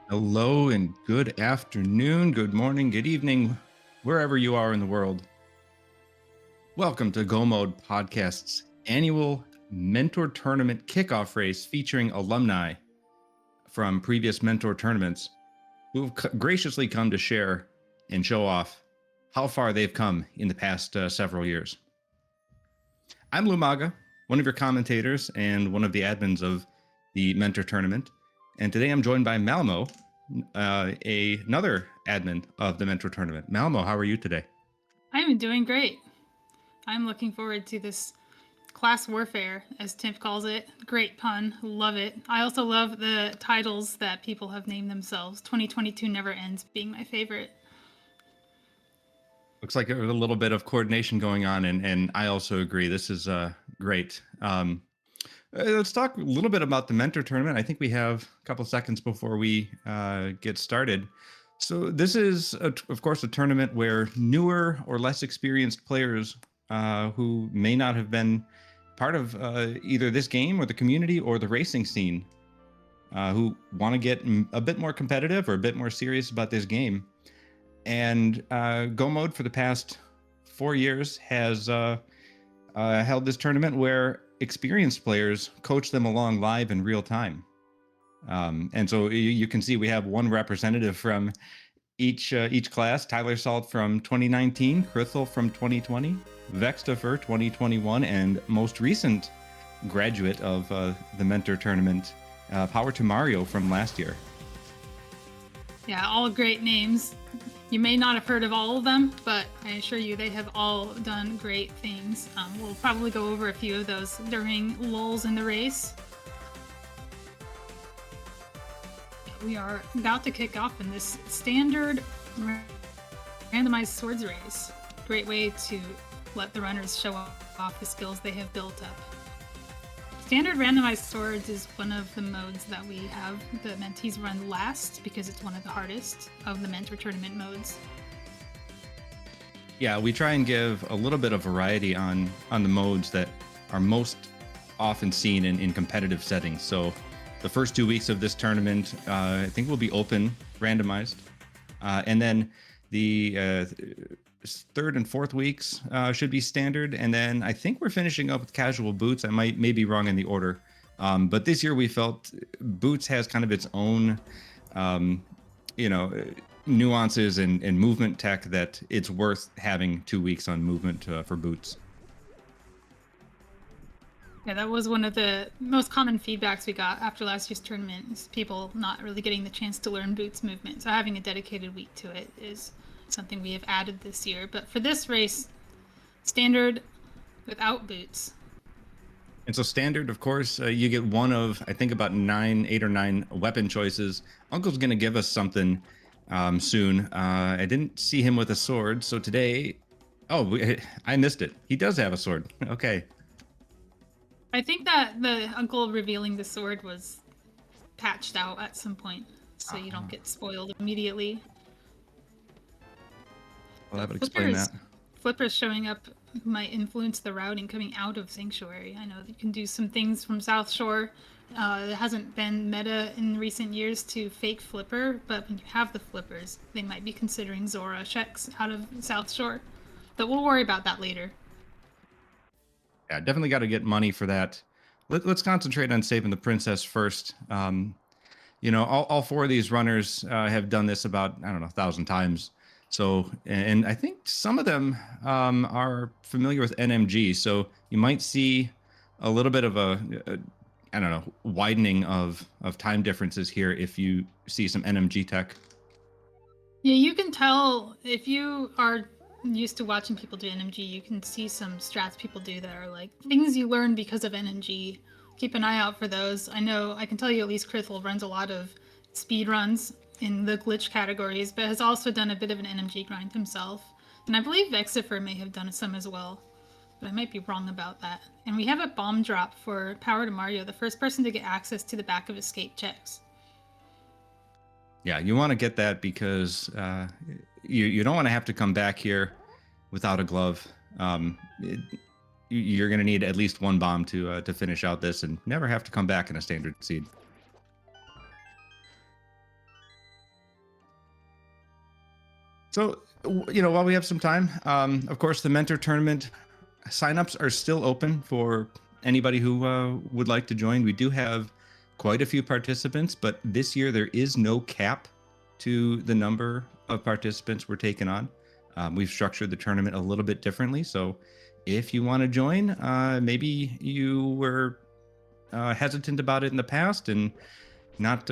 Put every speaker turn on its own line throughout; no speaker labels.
Hello and good afternoon, good morning, good evening, wherever you are in the world. Welcome to Go Mode Podcast's annual Mentor Tournament kickoff race featuring alumni from previous Mentor tournaments who have graciously come to share and show off how far they've come in the past several years. I'm Lumaga, one of your commentators and one of the admins of the Mentor Tournament. And today I'm joined by Malmo, another admin of the Mentor Tournament. Malmo, how are you today?
I'm doing great. I'm looking forward to this class warfare, as Timp calls it. Great pun. Love it. I also love the titles that people have named themselves. 2022 Never Ends being my favorite.
Looks like there's a little bit of coordination going on, and I also agree. This is great. Let's talk a little bit about the Mentor Tournament. I think we have a couple seconds before we get started. So this is, of course, a tournament where newer or less experienced players who may not have been part of either this game or the community or the racing scene who want to get a bit more competitive or a bit more serious about this game. And Go Mode for the past 4 years has held this tournament where experienced players coach them along live in real time. And so you can see we have one representative from each class: Tyler Salt from 2019, Krithel from 2020, Vextifer 2021, and most recent graduate of the Mentor Tournament, Power to Mario from last year.
Yeah, all great names. You may not have heard of all of them, but I assure you they have all done great things. We'll probably go over a few of those during lulls in the race. We are about to kick off in this standard randomized swords race. Great way to let the runners show off the skills they have built up. Standard randomized swords is one of the modes that we have the mentees run last because it's one of the hardest of the Mentor Tournament modes.
Yeah, we try and give a little bit of variety on the modes that are most often seen in competitive settings. So the first 2 weeks of this tournament, I think, will be open randomized, and then the third and fourth weeks should be standard, and then I think we're finishing up with casual boots. I may be wrong in the order, but this year we felt boots has kind of its own, nuances and movement tech that it's worth having 2 weeks on movement for boots.
Yeah, that was one of the most common feedbacks we got after last year's tournament, is people not really getting the chance to learn boots movement. So having a dedicated week to it is something we have added this year. But for this race, standard without boots.
And so standard, of course, you get one of, I think, about 8 or 9 weapon choices. Uncle's going to give us something soon. I didn't see him with a sword, so today, I missed it. He does have a sword. Okay.
I think that the uncle revealing the sword was patched out at some point, so you don't get spoiled immediately.
Well, that would explain that.
Flippers showing up might influence the routing coming out of Sanctuary. I know you can do some things from South Shore. It hasn't been meta in recent years to fake Flipper, but when you have the Flippers, they might be considering Zora checks out of South Shore. But we'll worry about that later.
Yeah, definitely got to get money for that. Let's concentrate on saving the princess first. All 4 of these runners have done this about, I don't know, 1,000 times. So, and I think some of them are familiar with NMG. So you might see a little bit of a I don't know, widening of time differences here if you see some NMG tech.
Yeah, you can tell if you are used to watching people do NMG, you can see some strats people do that are like things you learn because of NMG. Keep an eye out for those. I can tell you at least Krithel runs a lot of speed runs in the glitch categories, but has also done a bit of an NMG grind himself. And I believe Vexifer may have done some as well, but I might be wrong about that. And we have a bomb drop for Power to Mario, the first person to get access to the back of escape checks.
Yeah, you want to get that because you don't want to have to come back here without a glove. You're going to need at least 1 bomb to finish out this and never have to come back in a standard seed. So, while we have some time, of course, the mentor tournament signups are still open for anybody who would like to join. We do have quite a few participants, but this year there is no cap to the number of participants we're taking on. We've structured the tournament a little bit differently. So if you want to join, maybe you were hesitant about it in the past and not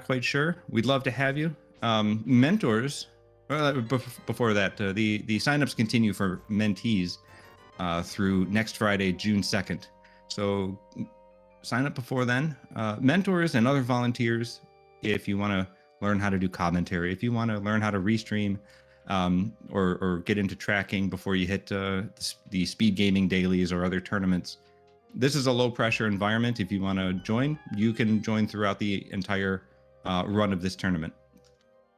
quite sure, we'd love to have you. Mentors, before that, the signups continue for mentees through next Friday, June 2nd. So sign up before then. Mentors and other volunteers, if you want to learn how to do commentary, if you want to learn how to restream, or get into tracking before you hit the speed gaming dailies or other tournaments. This is a low pressure environment. If you want to join, you can join throughout the entire run of this tournament.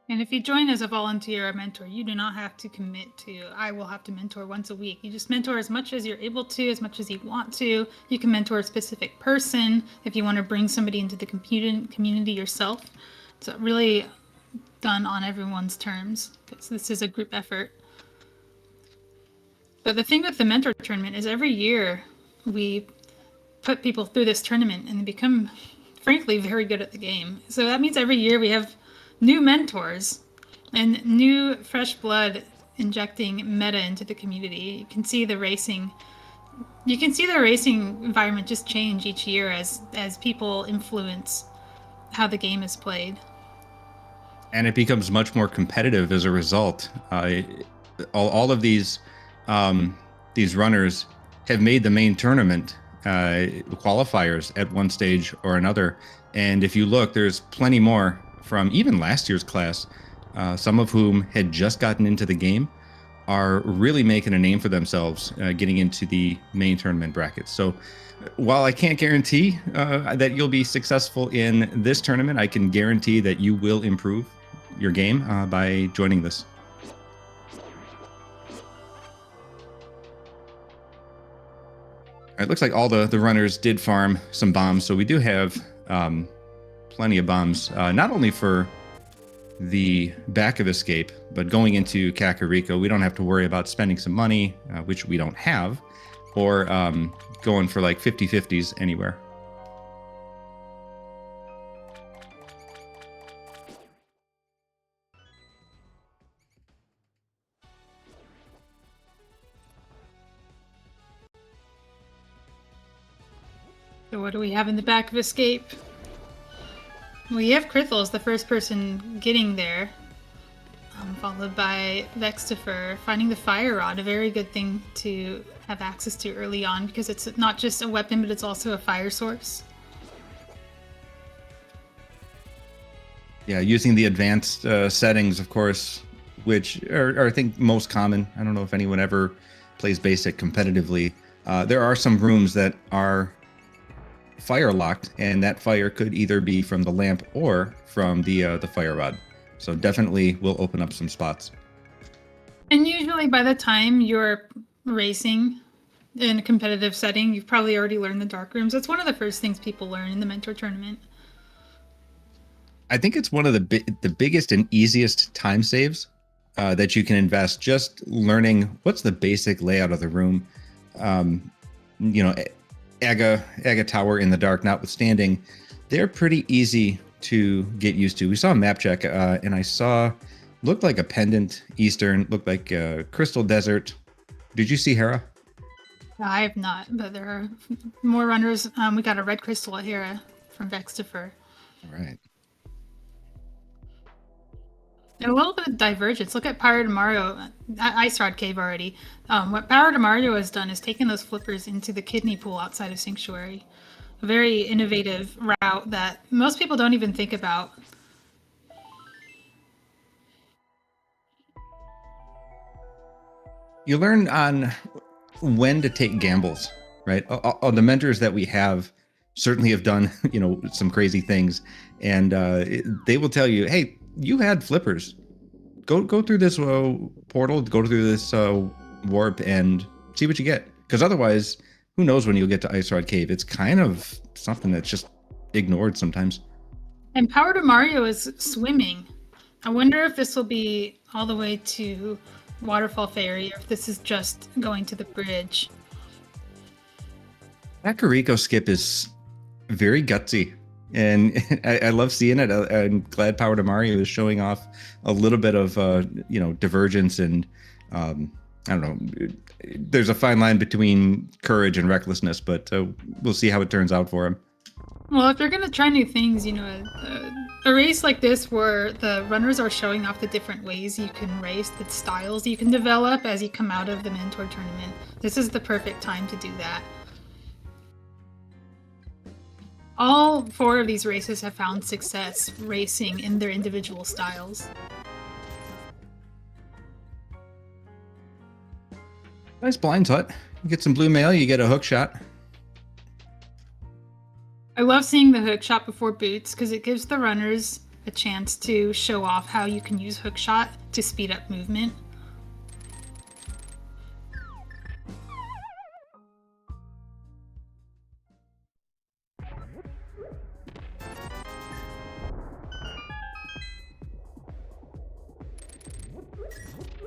And if you join as a volunteer or mentor, you do not have to commit to, I will have to mentor once a week. You just mentor as much as you're able to, as much as you want to. You can mentor a specific person if you want to bring somebody into the community yourself. It's really done on everyone's terms, because this is a group effort. But the thing with the mentor tournament is every year we put people through this tournament and they become, frankly, very good at the game. So that means every year we have new mentors and new fresh blood injecting meta into the community. You can see the racing environment just change each year as people influence how the game is played.
And it becomes much more competitive as a result. All of these runners have made the main tournament qualifiers at one stage or another. And if you look, there's plenty more from even last year's class, some of whom had just gotten into the game, are really making a name for themselves getting into the main tournament brackets. So while I can't guarantee that you'll be successful in this tournament, I can guarantee that you will improve your game by joining this. It looks like all the runners did farm some bombs, so we do have plenty of bombs, not only for the back of Escape, but going into Kakariko, we don't have to worry about spending some money, which we don't have, or going for like 50-50s anywhere.
So what do we have in the back of Escape? We have Krithel as the first person getting there, followed by Vextifer finding the Fire Rod, a very good thing to have access to early on because it's not just a weapon, but it's also a fire source.
Yeah, using the advanced settings, of course, which are I think most common. I don't know if anyone ever plays basic competitively. There are some rooms that are fire locked, and that fire could either be from the lamp or from the fire rod. So definitely will open up some spots.
And usually by the time you're racing in a competitive setting, you've probably already learned the dark rooms. That's one of the first things people learn in the mentor tournament.
I think it's one of the biggest and easiest time saves that you can invest, just learning what's the basic layout of the room. Aga Tower in the dark notwithstanding, they're pretty easy to get used to. We saw a map check, and I saw, looked like a pendant eastern, looked like a crystal desert. Did you see Hera?
I have not, but there are more runners. We got a red crystal at Hera from Vextifer.
All right.
And a little bit of divergence. Look at Pyro DeMario, Ice Rod Cave already. What Pyro DeMario has done is taken those flippers into the kidney pool outside of Sanctuary. A very innovative route that most people don't even think about.
You learn on when to take gambles, right? All the mentors that we have certainly have done, some crazy things, and they will tell you, hey, you had flippers. Go through this portal, go through this warp, and see what you get. Because otherwise, who knows when you'll get to Ice Rod Cave? It's kind of something that's just ignored sometimes.
And Power to Mario is swimming. I wonder if this will be all the way to Waterfall Ferry, or if this is just going to the bridge.
Kakariko Skip is very gutsy, and I love seeing it. I'm glad Power to Mario is showing off a little bit of divergence, and I don't know. There's a fine line between courage and recklessness, but we'll see how it turns out for him.
Well, if you're gonna try new things, a race like this where the runners are showing off the different ways you can race, the styles you can develop as you come out of the Mentor tournament, this is the perfect time to do that. All 4 of these races have found success racing in their individual styles.
Nice blind hut. You get some blue mail, you get a hook shot.
I love seeing the hook shot before boots because it gives the runners a chance to show off how you can use hook shot to speed up movement.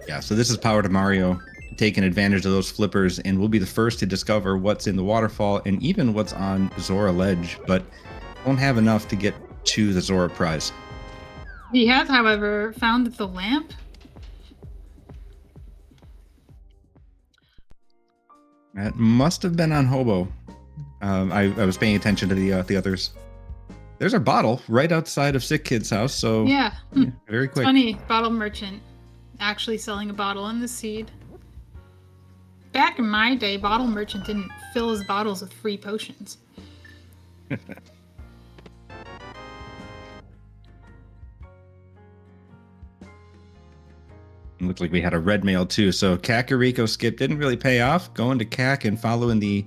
Yeah, so this is Power to Mario taking advantage of those flippers, and we'll be the first to discover what's in the waterfall and even what's on Zora Ledge, but won't have enough to get to the Zora prize.
We have, however, found the lamp.
That must have been on Hobo. I was paying attention to the others. There's our bottle right outside of Sick Kid's house, so
yeah,
very quick.
Funny, bottle merchant actually selling a bottle in the seed. Back in my day, bottle merchant didn't fill his bottles with free potions.
Looks like we had a red mail too. So Kakariko Skip didn't really pay off. Going to Kak and following the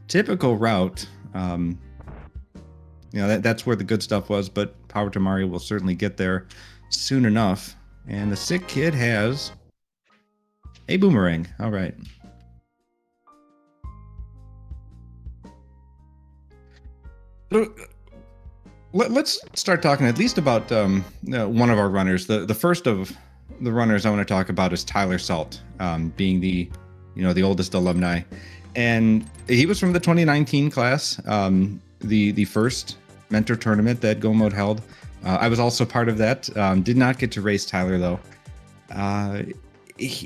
typical route. That's where the good stuff was, but Power to Mario will certainly get there soon enough. And the Sick Kid has a boomerang. All right. So, let's start talking at least about one of our runners. The first of the runners I want to talk about is Tyler Salt, being the oldest alumni, and he was from the 2019 class, the first mentor tournament that Go Mode held. I was also part of that. Did not get to race Tyler though.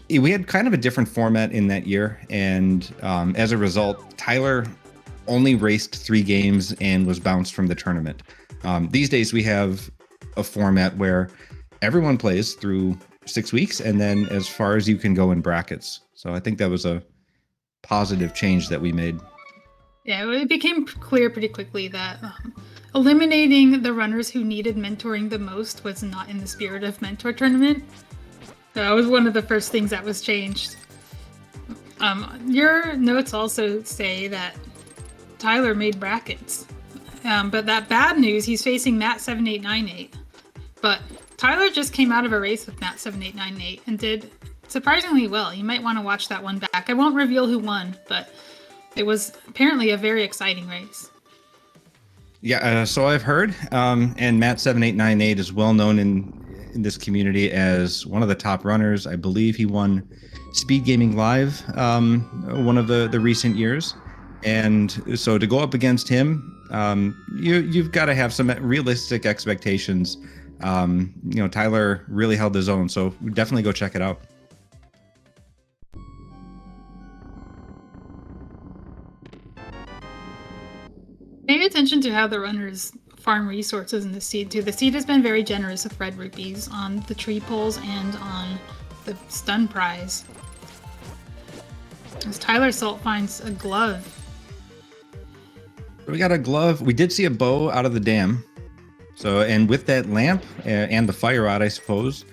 We had kind of a different format in that year, and as a result, Tyler only raced 3 games and was bounced from the tournament. These days we have a format where everyone plays through 6 weeks, and then as far as you can go in brackets. So I think that was a positive change that we made.
Yeah, it became clear pretty quickly that eliminating the runners who needed mentoring the most was not in the spirit of Mentor Tournament. That was one of the first things that was changed. Your notes also say that Tyler made brackets. But that bad news, he's facing Matt7898. But Tyler just came out of a race with Matt7898 and did surprisingly well. You might want to watch that one back. I won't reveal who won, but it was apparently a very exciting race.
Yeah, so I've heard, and Matt7898 is well known in this community as one of the top runners. I believe he won Speed Gaming Live one of the recent years. And so to go up against him, you've got to have some realistic expectations. Tyler really held his own, so definitely go check it out.
Pay attention to how the runners farm resources in the seed too. The seed has been very generous with red rupees on the tree poles and on the stun prize. As Tyler Salt finds a glove.
We got a glove. We did see a bow out of the dam. So, and with that lamp and the fire rod, I suppose,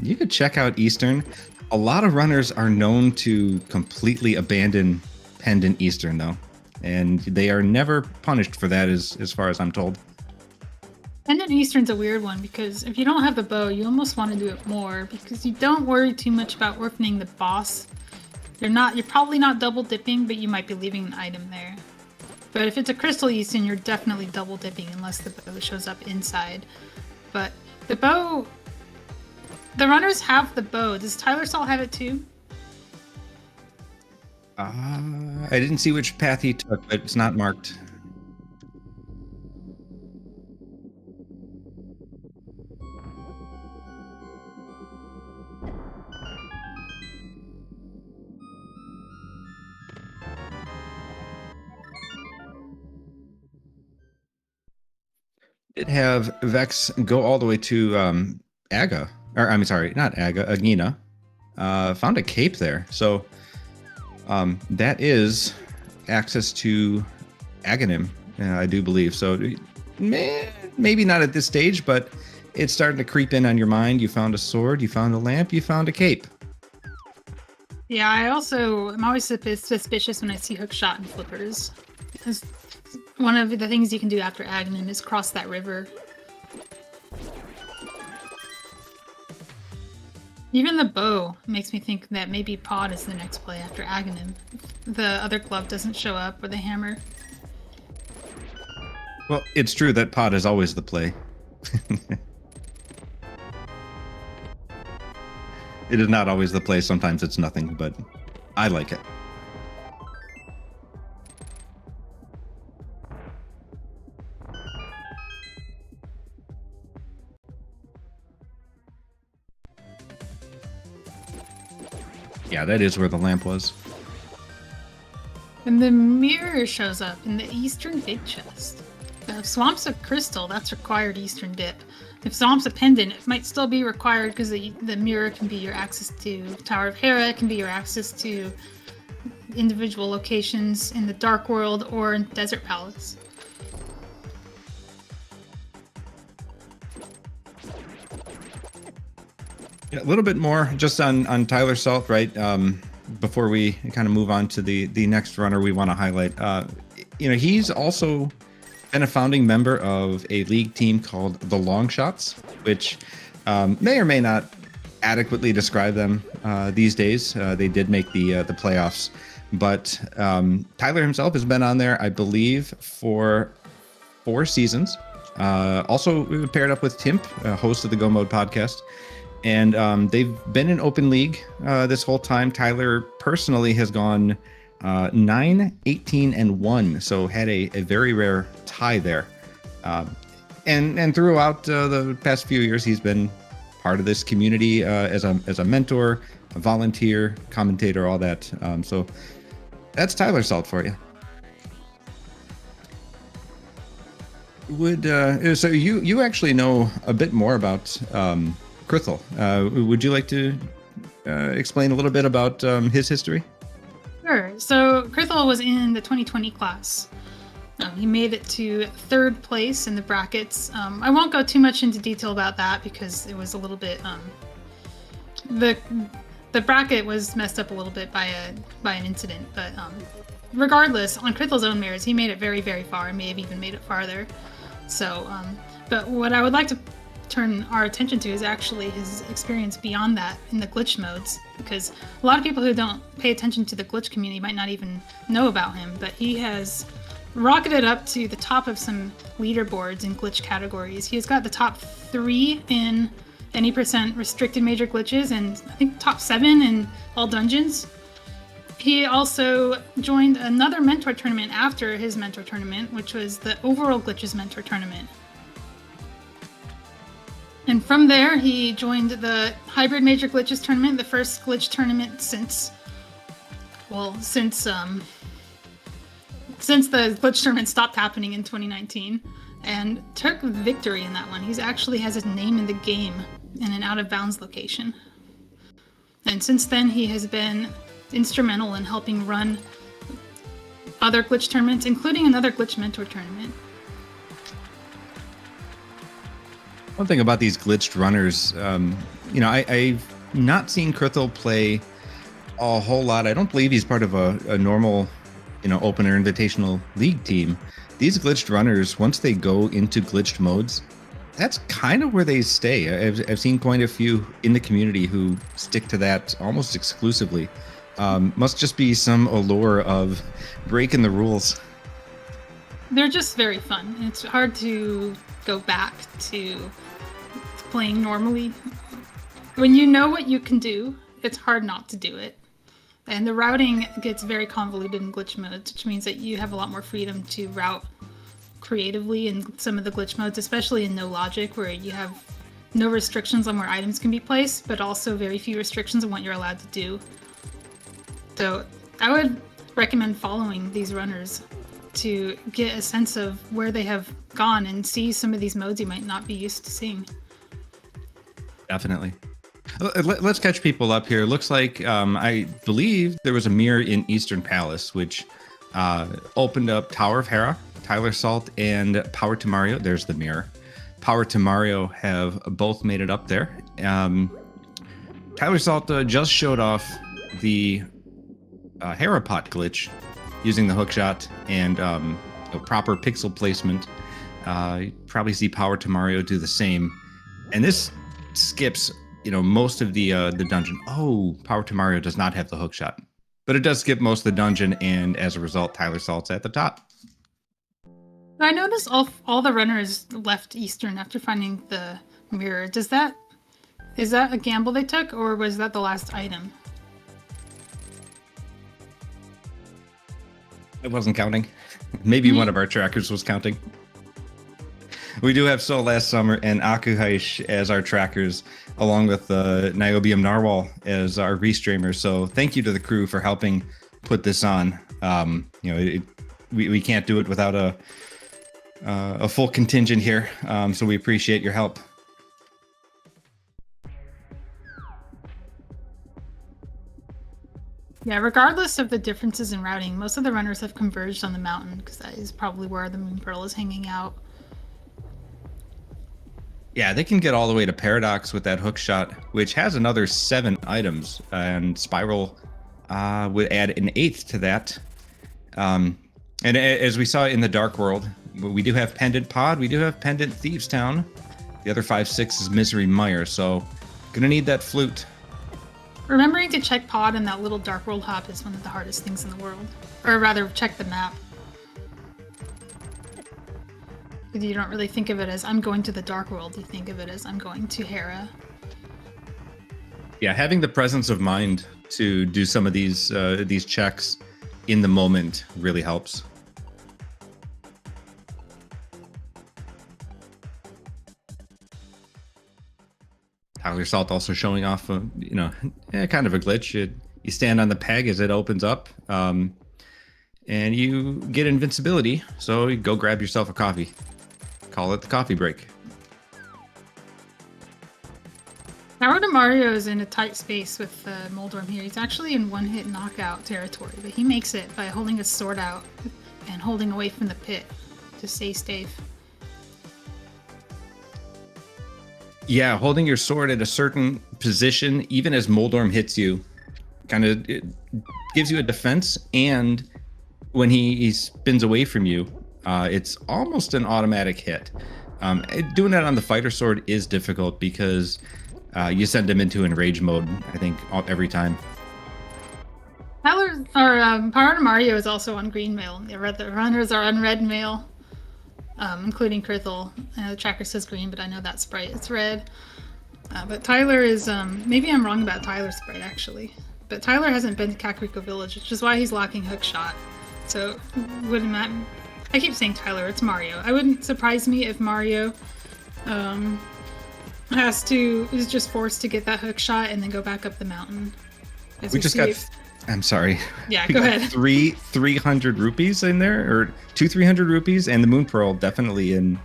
you could check out Eastern. A lot of runners are known to completely abandon Pendant Eastern, though. And they are never punished for that, as far as I'm told.
Pendant Eastern's a weird one because if you don't have the bow, you almost want to do it more because you don't worry too much about orphaning the boss. You're probably not double dipping, but you might be leaving an item there. But if it's a Crystal Eastern, you're definitely double dipping unless the bow shows up inside. But the bow The runners have the bow. Does Tyler Salt have it too?
I didn't see which path he took, but it's not marked. Did have Vex go all the way to Aga, or I'm sorry, not Aga, Agina. Found a cape there, so that is access to Aghanim, I do believe. So maybe not at this stage, but it's starting to creep in on your mind. You found a sword, you found a lamp, you found a cape.
Yeah, I'm always suspicious when I see hookshot and flippers. Because one of the things you can do after Aghanim is cross that river. Even the bow makes me think that maybe Pod is the next play after Aghanim. The other glove doesn't show up, or the hammer.
Well, it's true that Pod is always the play. It is not always the play. Sometimes it's nothing, but I like it. Yeah, that is where the lamp was.
And the mirror shows up in the eastern big chest. If Swamp's a crystal, that's required eastern dip. If Swamp's a pendant, it might still be required because the mirror can be your access to Tower of Hera, it can be your access to individual locations in the Dark World or in Desert Palace.
Yeah, a little bit more just on Tyler Salt, right? Before we kind of move on to the next runner we want to highlight. He's also been a founding member of a league team called the Long Shots, which may or may not adequately describe them these days. They did make the playoffs, but Tyler himself has been on there, I believe, for 4 seasons. Also, we were paired up with Timp, host of the Go Mode podcast. And they've been in open league this whole time. Tyler personally has gone 9, 18, and 1, so had a very rare tie there. And throughout the past few years, he's been part of this community as a mentor, a volunteer, commentator, all that. So that's Tyler Salt for you. So you actually know a bit more about Krithel. Would you like to explain a little bit about his history?
Sure. So Krithel was in the 2020 class. He made it to 3rd place in the brackets. I won't go too much into detail about that because it was a little bit the bracket was messed up a little bit by an incident. But regardless, on Krithel's own merits, he made it very, very far. May have even made it farther. So, but what I would like to turn our attention to is actually his experience beyond that in the glitch modes, because a lot of people who don't pay attention to the glitch community might not even know about him, but he has rocketed up to the top of some leaderboards in glitch categories. He has got the top 3 in any % restricted major glitches, and I think top 7 in all dungeons. He also joined another mentor tournament after his mentor tournament, which was the Overall Glitches mentor tournament. And from there, he joined the Hybrid Major Glitches tournament, the first glitch tournament since the glitch tournament stopped happening in 2019, and took victory in that one. He actually has his name in the game in an out-of-bounds location. And since then, he has been instrumental in helping run other glitch tournaments, including another glitch mentor tournament.
One thing about these glitched runners, I've not seen Krithel play a whole lot. I don't believe he's part of a normal, open or invitational league team. These glitched runners, once they go into glitched modes, that's kind of where they stay. I've seen quite a few in the community who stick to that almost exclusively. Must just be some allure of breaking the rules.
They're just very fun. It's hard to go back to playing normally. when you know what you can do, it's hard not to do it. And the routing gets very convoluted in glitch modes, which means that you have a lot more freedom to route creatively in some of the glitch modes, especially in no logic, where you have no restrictions on where items can be placed, but also very few restrictions on what you're allowed to do. So I would recommend following these runners to get a sense of where they have gone and see some of these modes you might not be used to seeing.
Definitely. Let's catch people up here. Looks like I believe there was a mirror in Eastern Palace, which opened up Tower of Hera, Tyler Salt, and Power to Mario. There's the mirror. Power to Mario have both made it up there. Tyler Salt just showed off the Hera pot glitch using the hookshot and proper pixel placement. You probably see Power to Mario do the same, and this skips most of the dungeon. Oh, Power to Mario does not have the hookshot, but it does skip most of the dungeon, and as a result, Tyler Salt's at the top.
I noticed all the runners left Eastern after finding the mirror. Is that a gamble they took, or was that the last item?
I wasn't counting. Maybe one of our trackers was counting. We do have Soul Last Summer and Akuhaish as our trackers, along with Niobium Narwhal as our restreamers. So thank you to the crew for helping put this on. We can't do it without a full contingent here. So we appreciate your help.
Yeah, regardless of the differences in routing, most of the runners have converged on the mountain because that is probably where the Moon Pearl is hanging out.
Yeah, they can get all the way to Paradox with that hook shot, which has another 7 items, and Spiral would add an 8th to that. And as we saw in the Dark World, we do have Pendant Pod, we do have Pendant Thieves Town. The other 5/6 is Misery Mire, so gonna need that flute.
Remembering to check pod in that little Dark World hop is one of the hardest things in the world. Or rather, check the map. You don't really think of it as, I'm going to the Dark World. You think of it as, I'm going to Hera.
Yeah, having the presence of mind to do some of these checks in the moment really helps. Tyler Salt also showing off, kind of a glitch. You stand on the peg as it opens up, and you get invincibility. So you go grab yourself a coffee. Call it the coffee break.
Power to Mario is in a tight space with Moldorm here. He's actually in one-hit knockout territory, but he makes it by holding his sword out and holding away from the pit to stay safe.
Yeah, holding your sword at a certain position, even as Moldorm hits you, kind of gives you a defense. And when he spins away from you, it's almost an automatic hit. Doing that on the fighter sword is difficult because you send him into enrage mode, I think, every time.
Power to Mario is on green mail. The runners are on red mail. Including Krithel. The tracker says green, but I know that sprite is red. But Tyler is, maybe I'm wrong about Tyler's sprite actually. But Tyler hasn't been to Kakariko Village, which is why he's locking Hookshot. So, I keep saying Tyler, it's Mario. I wouldn't surprise me if Mario is just forced to get that Hookshot and then go back up the mountain.
We just got... I'm sorry.
Yeah, go ahead.
300 rupees in there, or 300 rupees, and the Moon Pearl definitely in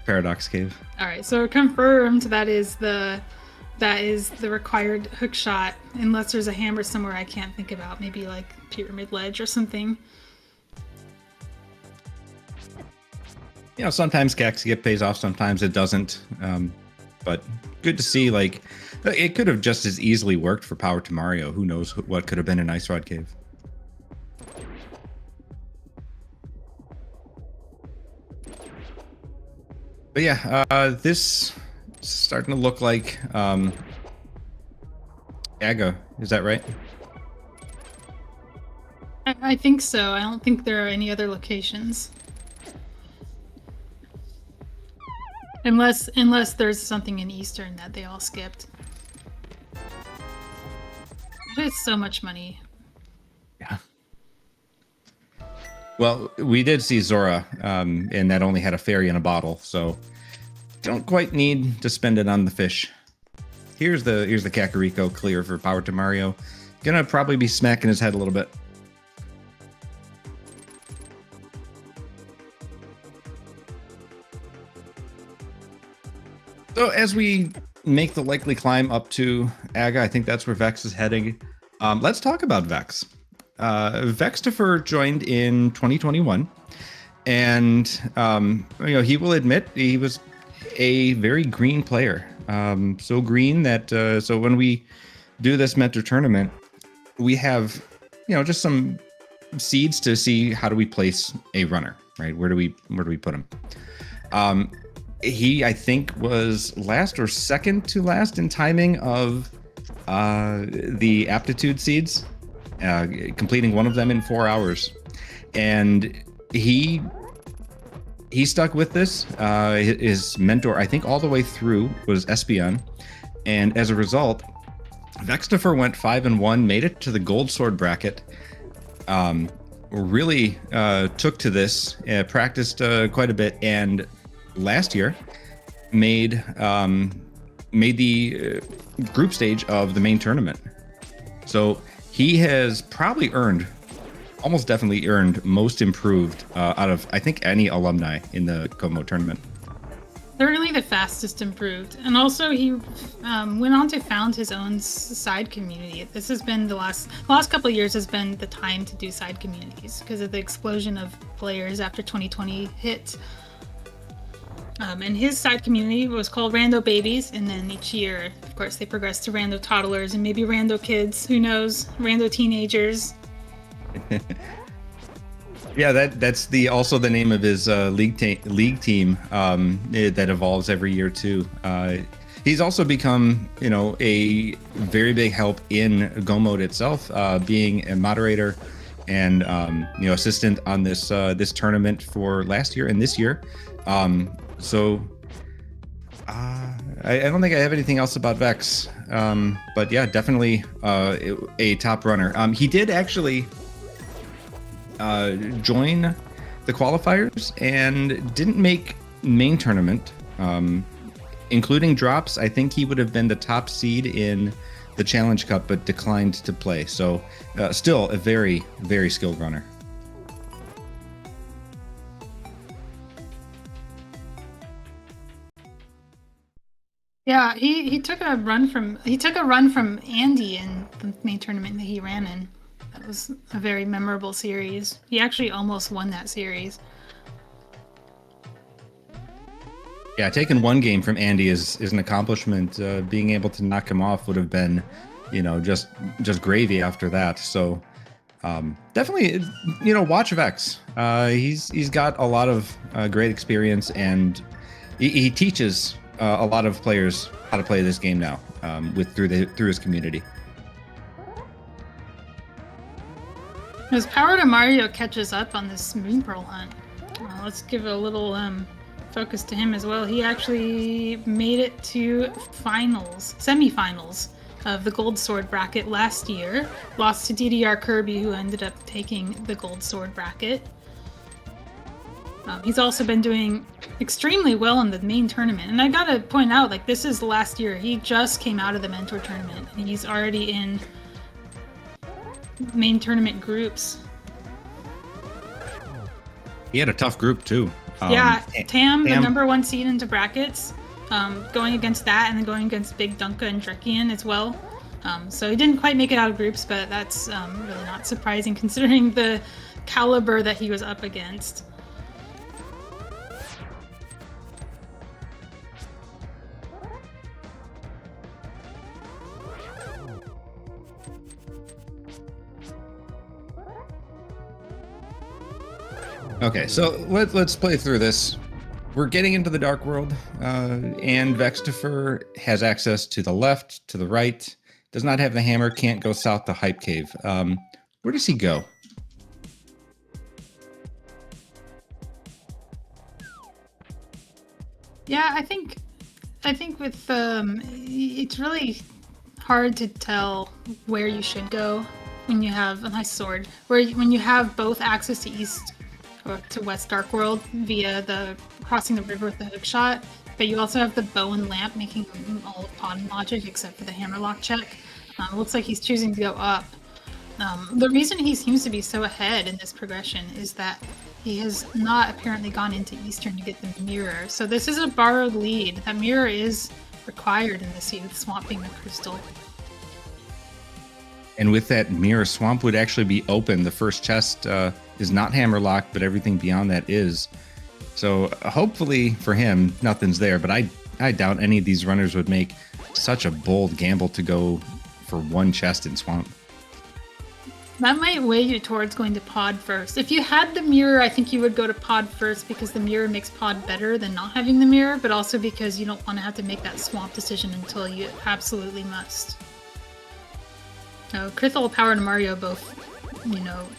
Paradox Cave.
All right, so confirmed that is the required hook shot, unless there's a hammer somewhere I can't think about, maybe like Pyramid Ledge or something.
Sometimes Caxskip pays off, sometimes it doesn't. But good to see, like, it could have just as easily worked for Power to Mario. Who knows what could have been in Ice Rod Cave. But yeah, this is starting to look like Aga. Is that right?
I think so. I don't think there are any other locations. Unless there's something in Eastern that they all skipped. It is so much money.
Yeah. Well, we did see Zora, and that only had a fairy in a bottle, so don't quite need to spend it on the fish. Here's the Kakariko clear for Power to Mario. Gonna probably be smacking his head a little bit. So as we make the likely climb up to Aga, I think that's where Vex is heading. Let's talk about Vex. Vextifer joined in 2021, and he will admit he was a very green player. So green that so when we do this mentor tournament, we have just some seeds to see how do we place a runner, right? Where do we put him? He, I think, was last or second to last in timing of the aptitude seeds, completing one of them in 4 hours. And he stuck with this. His mentor, I think all the way through, was Espeon. And as a result, Vextifer went 5-1, made it to the gold sword bracket. Really took to this, practiced quite a bit, and last year made the group stage of the main tournament. So he has probably almost definitely earned most improved out of, I think, any alumni in the Como tournament.
Certainly the fastest improved. And also he went on to found his own side community. This has been the last couple of years has been the time to do side communities because of the explosion of players after 2020 hit. And his side community was called Rando Babies, and then each year, of course, they progressed to Rando Toddlers and maybe Rando Kids, who knows, Rando Teenagers.
Yeah, that's also the name of his league team that evolves every year too. He's also become a very big help in Go Mode itself, being a moderator and assistant on this tournament for last year and this year. So I don't think I have anything else about Vex, but yeah, definitely a top runner. He did actually join the qualifiers and didn't make main tournament, including drops. I think he would have been the top seed in the Challenge Cup, but declined to play. So still a very, very skilled runner.
Yeah, he took a run from Andy in the main tournament that he ran in. That was a very memorable series. He actually almost won that series.
Yeah, taking one game from Andy is an accomplishment. Being able to knock him off would have been, just gravy after that. So definitely, watch Vex. He's got a lot of great experience, and he teaches a lot of players how to play this game now through his community.
As Power to Mario catches up on this Moon Pearl hunt, let's give a little focus to him as well. He actually made it to semifinals of the Gold Sword bracket last year. Lost to DDR Kirby, who ended up taking the Gold Sword bracket. He's also been doing extremely well in the main tournament. And I gotta point out, this is last year. He just came out of the Mentor tournament, and he's already in main tournament groups.
He had a tough group too.
Yeah, Tam, the number 1 seed into brackets, going against that, and then going against Big Dunka and Drekian as well. So he didn't quite make it out of groups, but that's really not surprising considering the caliber that he was up against.
Okay, so let's play through this. We're getting into the Dark World, and Vextifer has access to the left, to the right, does not have the hammer, can't go south to Hype Cave. Where does he go?
Yeah, I think with it's really hard to tell where you should go when you have a nice sword. When you have both access to East or to West Dark World via the crossing the river with the hook shot, but you also have the bow and lamp making all of pod logic except for the hammerlock check. It looks like he's choosing to go up. The reason he seems to be so ahead in this progression is that he has not apparently gone into Eastern to get the mirror. So this is a borrowed lead. That mirror is required in the Sea with Swamp being the crystal.
And with that mirror, Swamp would actually be open. The first chest is not hammerlocked, but everything beyond that is. So hopefully for him, nothing's there. But I doubt any of these runners would make such a bold gamble to go for one chest in Swamp.
That might weigh you towards going to pod first. If you had the mirror, I think you would go to pod first because the mirror makes pod better than not having the mirror, but also because you don't want to have to make that Swamp decision until you absolutely must. So Krithel, Power, and Mario both,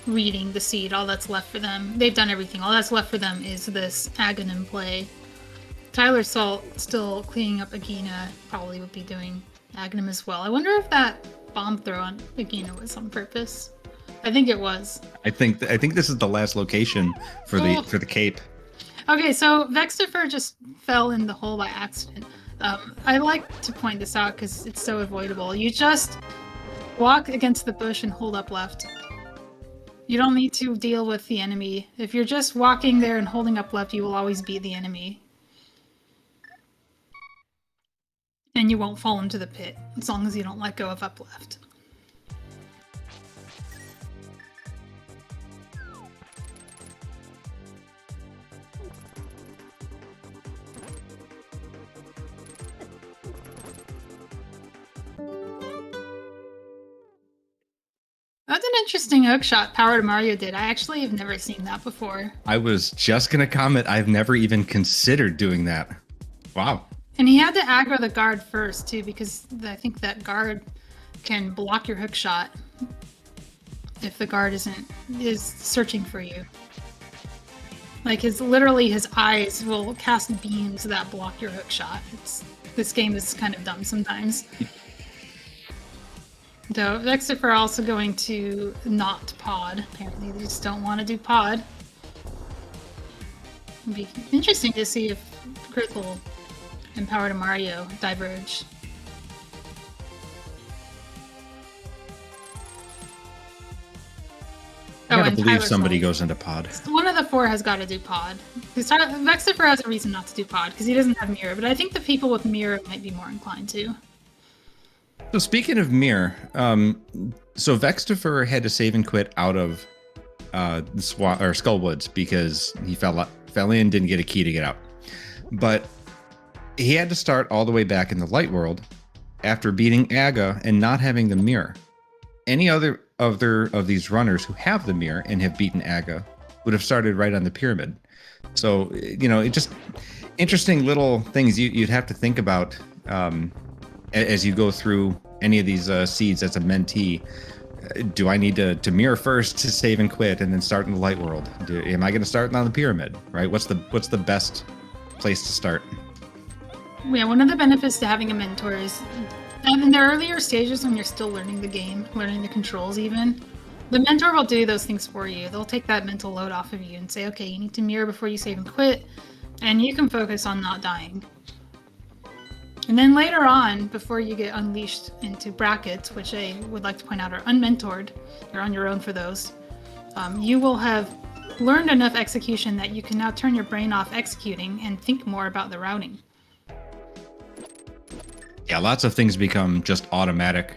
reading the seed. All that's left for them. They've done everything. All that's left for them is this Aghanim play. Tyler Salt still cleaning up Agina, probably would be doing Aghanim as well. I wonder if that bomb throw on Agina was on purpose. I think it was.
I think this is the last location for the cape.
Okay, so Vextifer just fell in the hole by accident. I like to point this out because it's so avoidable. You just walk against the bush and hold up left. You don't need to deal with the enemy. If you're just walking there and holding up left, you will always beat the enemy. And you won't fall into the pit, as long as you don't let go of up left. That's an interesting hookshot Power to Mario did. I actually have never seen that before.
I was just going to comment, I've never even considered doing that. Wow.
And he had to aggro the guard first, too, because I think that guard can block your hookshot if the guard is searching for you. Like, literally his eyes will cast beams that block your hookshot. This game is kind of dumb sometimes. So Vextifer also going to not pod. Apparently they just don't want to do pod. It'd be interesting to see if Krithel and Power to Mario diverge.
I gotta believe
Tyler's
somebody
like,
goes into pod.
one of the four has got to do pod. Vextifer has a reason not to do pod because he doesn't have mirror, but I think the people with mirror might be more inclined to.
So speaking of mirror, so Vextifer had to save and quit out of the Skullwoods because he fell in, didn't get a key to get out. But he had to start all the way back in the Light World after beating Aga and not having the mirror. Any other of these runners who have the mirror and have beaten Aga would have started right on the pyramid. So, it just interesting little things you'd have to think about as you go through any of these seeds as a mentee. Do I need to mirror first to save and quit and then start in the Light World? Am I going to start on the pyramid, right? What's the best place to start?
Yeah, one of the benefits to having a mentor is in the earlier stages when you're still learning the game, learning the controls even, the mentor will do those things for you. They'll take that mental load off of you and say, okay, you need to mirror before you save and quit, and you can focus on not dying. And then later on, before you get unleashed into brackets, which I would like to point out are unmentored, you're on your own for those, you will have learned enough execution that you can now turn your brain off executing and think more about the routing.
Yeah, lots of things become just automatic.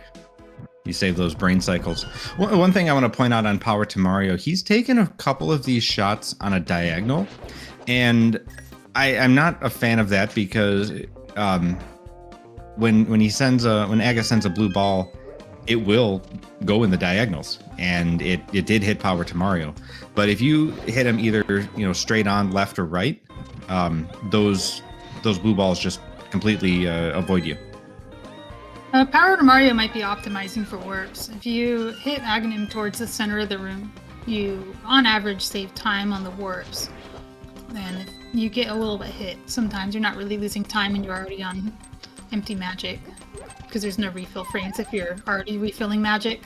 You save those brain cycles. One thing I want to point out on Power to Mario, he's taken a couple of these shots on a diagonal, and I'm not a fan of that because when Aga sends a blue ball, it will go in the diagonals, and it did hit Power to Mario. But if you hit him either straight on, left, or right, those blue balls just completely avoid you.
Power to Mario might be optimizing for warps. If you hit Aghanim towards the center of the room, you, on average, save time on the warps. And if you get a little bit hit, sometimes you're not really losing time and you're already on empty magic. because there's no refill frames if you're already refilling magic.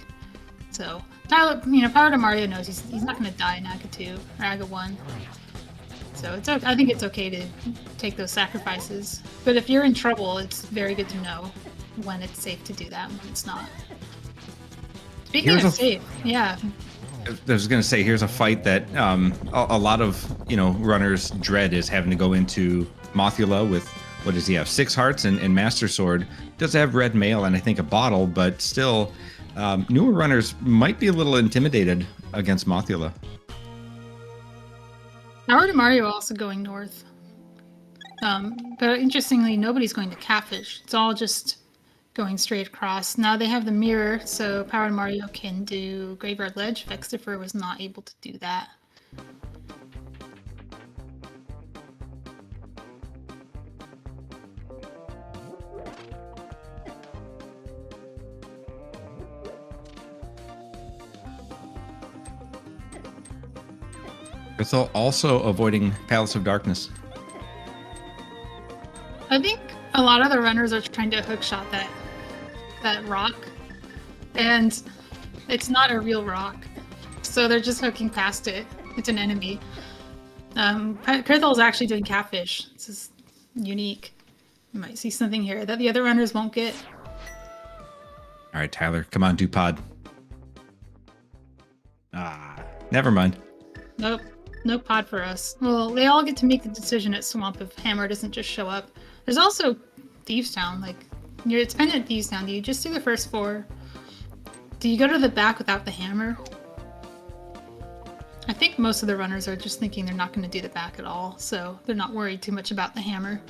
So Tyler, Power to Mario knows he's not going to die in Aga 2 or Aga 1. So it's okay. I think it's okay to take those sacrifices. But if you're in trouble, it's very good to know when it's safe to do that and when it's not. Speaking of safe, yeah.
I was going to say, here's a fight that a lot of runners dread, is having to go into Mothula with, what does he have, 6 hearts and Master Sword. Does have red mail and I think a bottle, but still, newer runners might be a little intimidated against Mothula.
Power to Mario also going north. But interestingly, nobody's going to Catfish. It's all just going straight across. Now they have the mirror, so Power to Mario can do Graveyard Ledge. Vextifer was not able to do that.
Crystal also avoiding Palace of Darkness.
I think a lot of the runners are trying to hookshot that rock, and it's not a real rock, so they're just hooking past it. It's an enemy. Krithel is actually doing Catfish. This is unique. You might see something here that the other runners won't get.
All right, Tyler, come on, do pod. Never mind.
Nope, no pod for us. Well, they all get to make the decision at Swamp if Hammer doesn't just show up. There's also Thieves Town. Like, you're dependent at Thieves Town. Do you just do the first 4? Do you go to the back without the hammer? I think most of the runners are just thinking they're not going to do the back at all, so they're not worried too much about the hammer.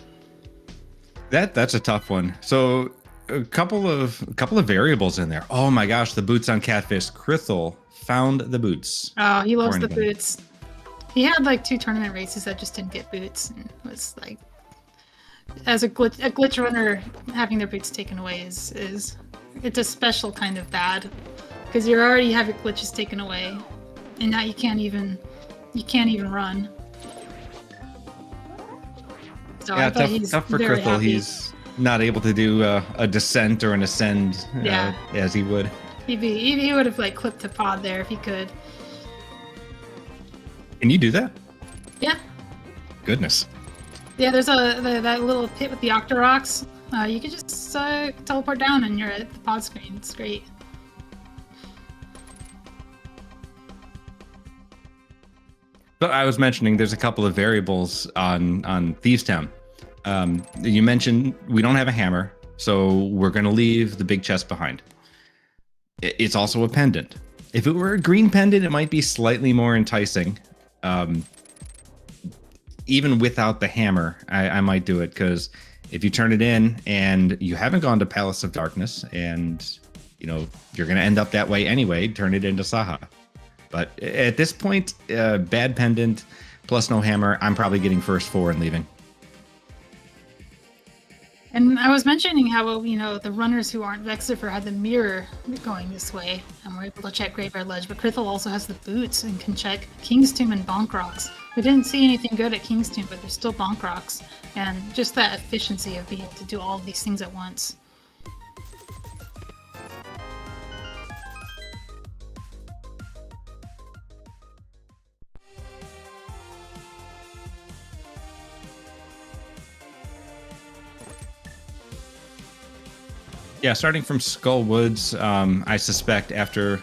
That's a tough one. So a couple of variables in there. Oh my gosh, the boots on Catfish. Crithel found the boots.
Oh, he loves the boots. He had like 2 tournament races that just didn't get boots, and was like, as a glitch runner, having their boots taken away is it's a special kind of bad, because you already have your glitches taken away, and now you can't even run. So
yeah, tough for Crithel.
Happy.
He's not able to do a descent or an ascend as he would.
He would have like clipped a pod there if he could.
Can you do that?
Yeah.
Goodness.
Yeah, there's that little pit with the Octoroks. You can just teleport down and you're at the pod screen. It's great.
But I was mentioning there's a couple of variables on Thieves Town. You mentioned we don't have a hammer, so we're going to leave the big chest behind. It's also a pendant. If it were a green pendant, it might be slightly more enticing. Even without the hammer, I might do it, because if you turn it in and you haven't gone to Palace of Darkness, and you're going to end up that way anyway, turn it into Saha. But at this point, bad pendant plus no hammer, I'm probably getting first 4 and leaving.
And I was mentioning how, the runners who aren't Vextifer had the mirror going this way, and we're able to check Graveyard Ledge, but Crithel also has the boots and can check King's Tomb and Bonk Rocks. We didn't see anything good at King's Tomb, but there's still Bonk Rocks, and just that efficiency of being able to do all of these things at once.
Yeah, starting from Skull Woods, I suspect after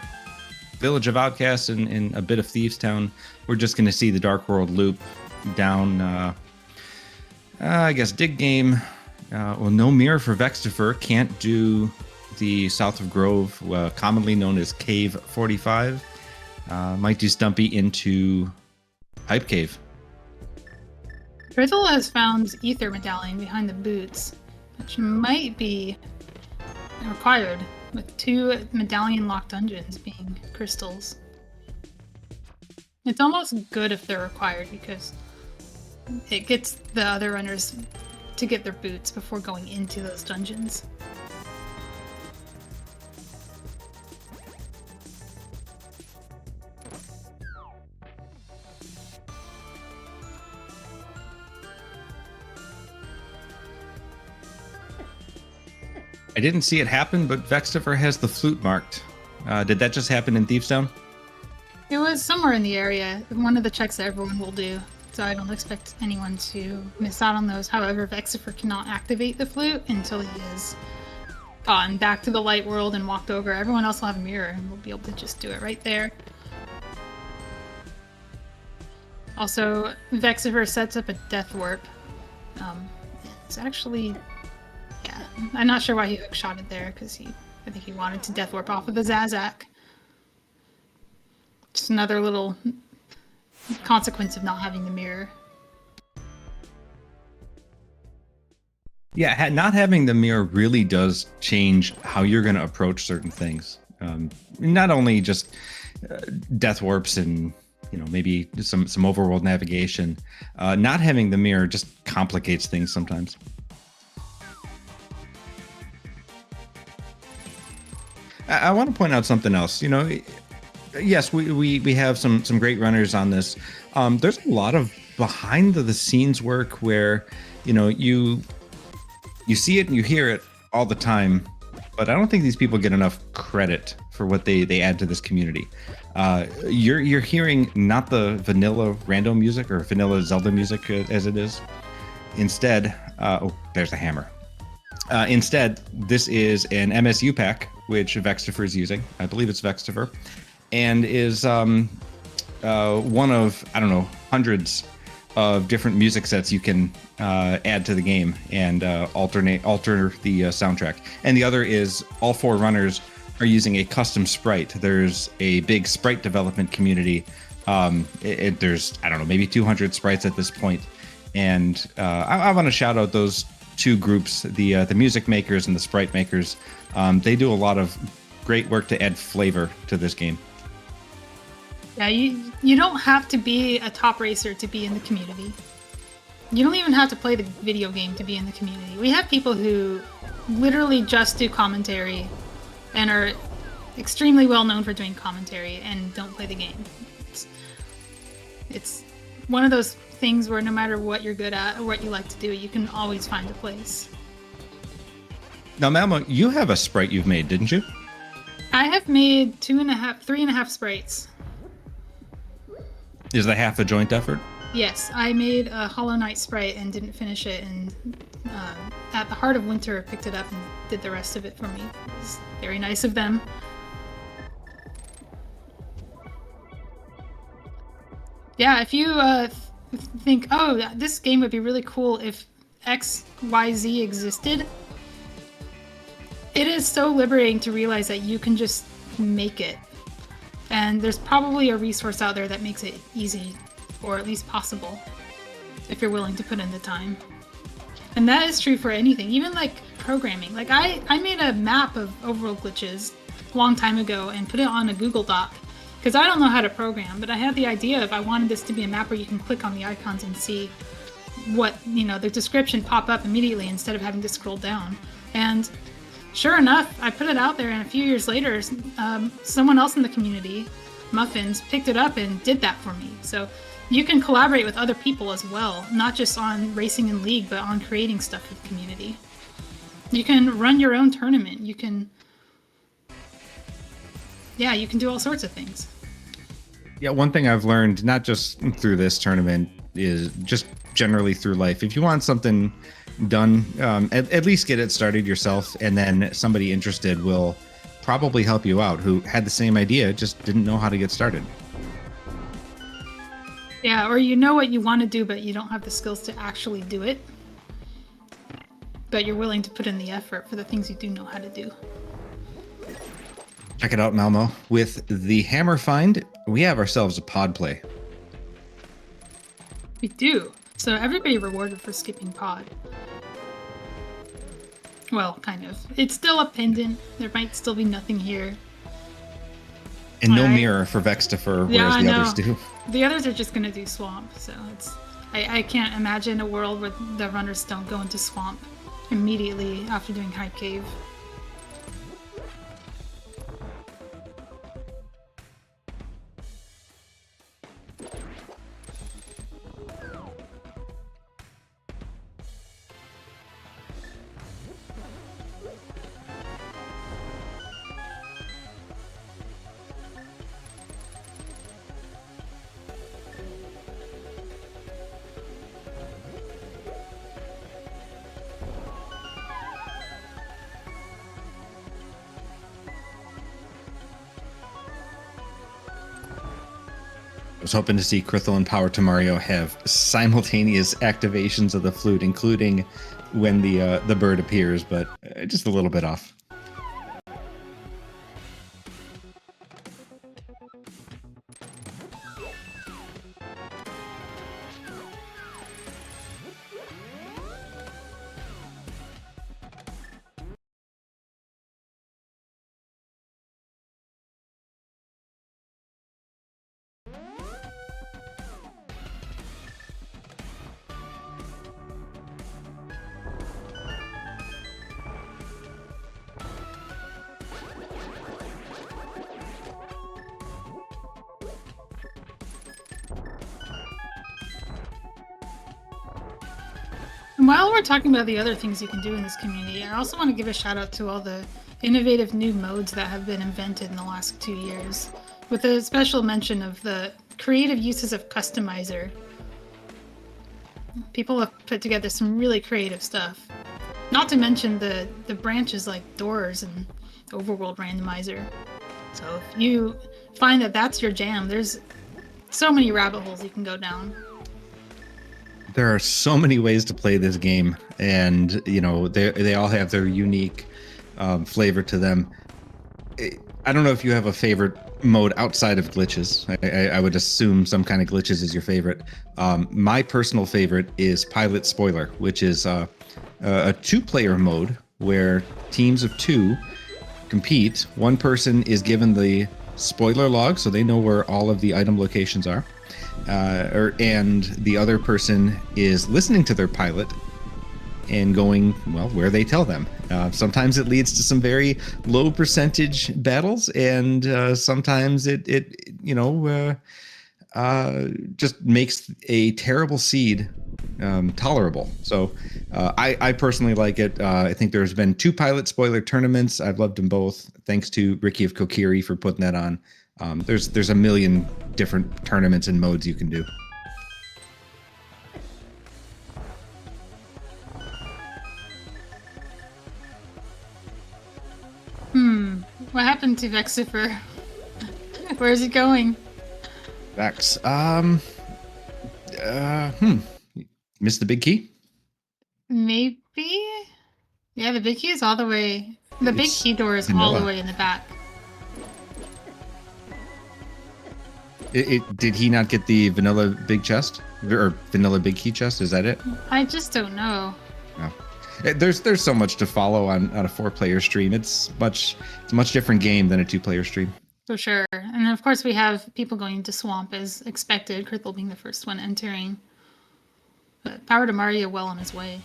Village of Outcasts and a bit of Thieves Town, we're just going to see the Dark World loop down, I guess, Dig Game. Well, no mirror for Vextifer. Can't do the South of Grove, commonly known as Cave 45. Might do Stumpy into Hype Cave.
Crithel has found Ether Medallion behind the boots, which might be required, with 2 medallion locked dungeons being crystals. It's almost good if they're required, because it gets the other runners to get their boots before going into those dungeons.
I didn't see it happen, but Vextifer has the flute marked. Did that just happen in Thiefstown?
It was somewhere in the area. One of the checks that everyone will do. So I don't expect anyone to miss out on those. However, Vextifer cannot activate the flute until he is gotten back to the light world and walked over. Everyone else will have a mirror and will be able to just do it right there. Also, Vextifer sets up a death warp. It's actually, yeah, I'm not sure why he hookshotted there, because I think he wanted to death warp off of the Zazak. Just another little consequence of not having the mirror.
Yeah, not having the mirror really does change how you're going to approach certain things. Not only just death warps and maybe some overworld navigation. Not having the mirror just complicates things sometimes. I want to point out something else. Yes, we have some great runners on this. There's a lot of behind the scenes work where you see it and you hear it all the time, but I don't think these people get enough credit for what they add to this community. You're hearing not the vanilla random music or vanilla Zelda music as it is. Instead, there's the hammer. Instead, this is an MSU pack, which Vextifer is using. I believe it's Vextifer, and is one of, I don't know, hundreds of different music sets you can add to the game and alter the soundtrack. And the other is all 4 runners are using a custom sprite. There's a big sprite development community. There's, I don't know, maybe 200 sprites at this point. And I want to shout out those 2 groups, the music makers and the sprite makers. They do a lot of great work to add flavor to this game.
Yeah, you don't have to be a top racer to be in the community. You don't even have to play the video game to be in the community. We have people who literally just do commentary and are extremely well known for doing commentary and don't play the game. It's one of those things where no matter what you're good at or what you like to do, you can always find a place.
Now, Malmo, you have a sprite you've made, didn't you?
I have made 3.5 sprites.
Is that half a joint effort?
Yes, I made a Hollow Knight sprite and didn't finish it, and at the Heart of Winter picked it up and did the rest of it for me. It was very nice of them. Yeah, if you think, oh, this game would be really cool if XYZ existed, it is so liberating to realize that you can just make it. And there's probably a resource out there that makes it easy, or at least possible, if you're willing to put in the time. And that is true for anything, even like programming. Like I made a map of overworld glitches a long time ago and put it on a Google Doc, because I don't know how to program, but I had the idea of I wanted this to be a map where you can click on the icons and see what, the description pop up immediately instead of having to scroll down. And sure enough, I put it out there, and a few years later, someone else in the community, Muffins, picked it up and did that for me. So you can collaborate with other people as well, not just on racing in League, but on creating stuff with the community. You can run your own tournament. You can do all sorts of things.
Yeah, one thing I've learned, not just through this tournament, is just generally through life. If you want something done, at least get it started yourself, and then somebody interested will probably help you out who had the same idea, just didn't know how to get started.
Yeah, or you know what you want to do, but you don't have the skills to actually do it. But you're willing to put in the effort for the things you do know how to do.
Check it out, Malmo. With the Hammer Find, we have ourselves a pod play.
We do. So everybody rewarded for skipping pod. Well, kind of. It's still a pendant. There might still be nothing here.
And no mirror for Vextifer, whereas the others do.
The others are just going to do swamp, so I can't imagine a world where the runners don't go into swamp immediately after doing Hype Cave.
I was hoping to see Krithel and Power to Mario have simultaneous activations of the flute, including when the bird appears, but just a little bit off.
And while we're talking about the other things you can do in this community, I also want to give a shout out to all the innovative new modes that have been invented in the last 2 years, with a special mention of the creative uses of Customizer. People have put together some really creative stuff. Not to mention the branches like Doors and Overworld Randomizer. So if you find that that's your jam, there's so many rabbit holes you can go down.
There are so many ways to play this game, and they all have their unique flavor to them. I don't know if you have a favorite mode outside of glitches. I would assume some kind of glitches is your favorite. My personal favorite is Pilot Spoiler, which is a 2-player mode where teams of 2 compete. One person is given the spoiler log, so they know where all of the item locations are. And the other person is listening to their pilot and going, well, where they tell them. Sometimes it leads to some very low percentage battles, and sometimes it just makes a terrible seed tolerable. So I personally like it. I think there's been 2 pilot spoiler tournaments. I've loved them both. Thanks to Ricky of Kokiri for putting that on. There's a million different tournaments and modes you can do.
What happened to Vexifer? Where is he going?
Vex. Missed the big key?
Maybe? Yeah, the big key is all the way. The big key door is all the way in the back.
Did he not get the vanilla big chest or vanilla big key chest? Is that it?
I just don't know.
No. There's so much to follow on a 4-player stream. It's a much different game than a 2-player stream.
For sure. And of course we have people going into Swamp as expected, Krithel being the first one entering. But Power to Mario well on his way.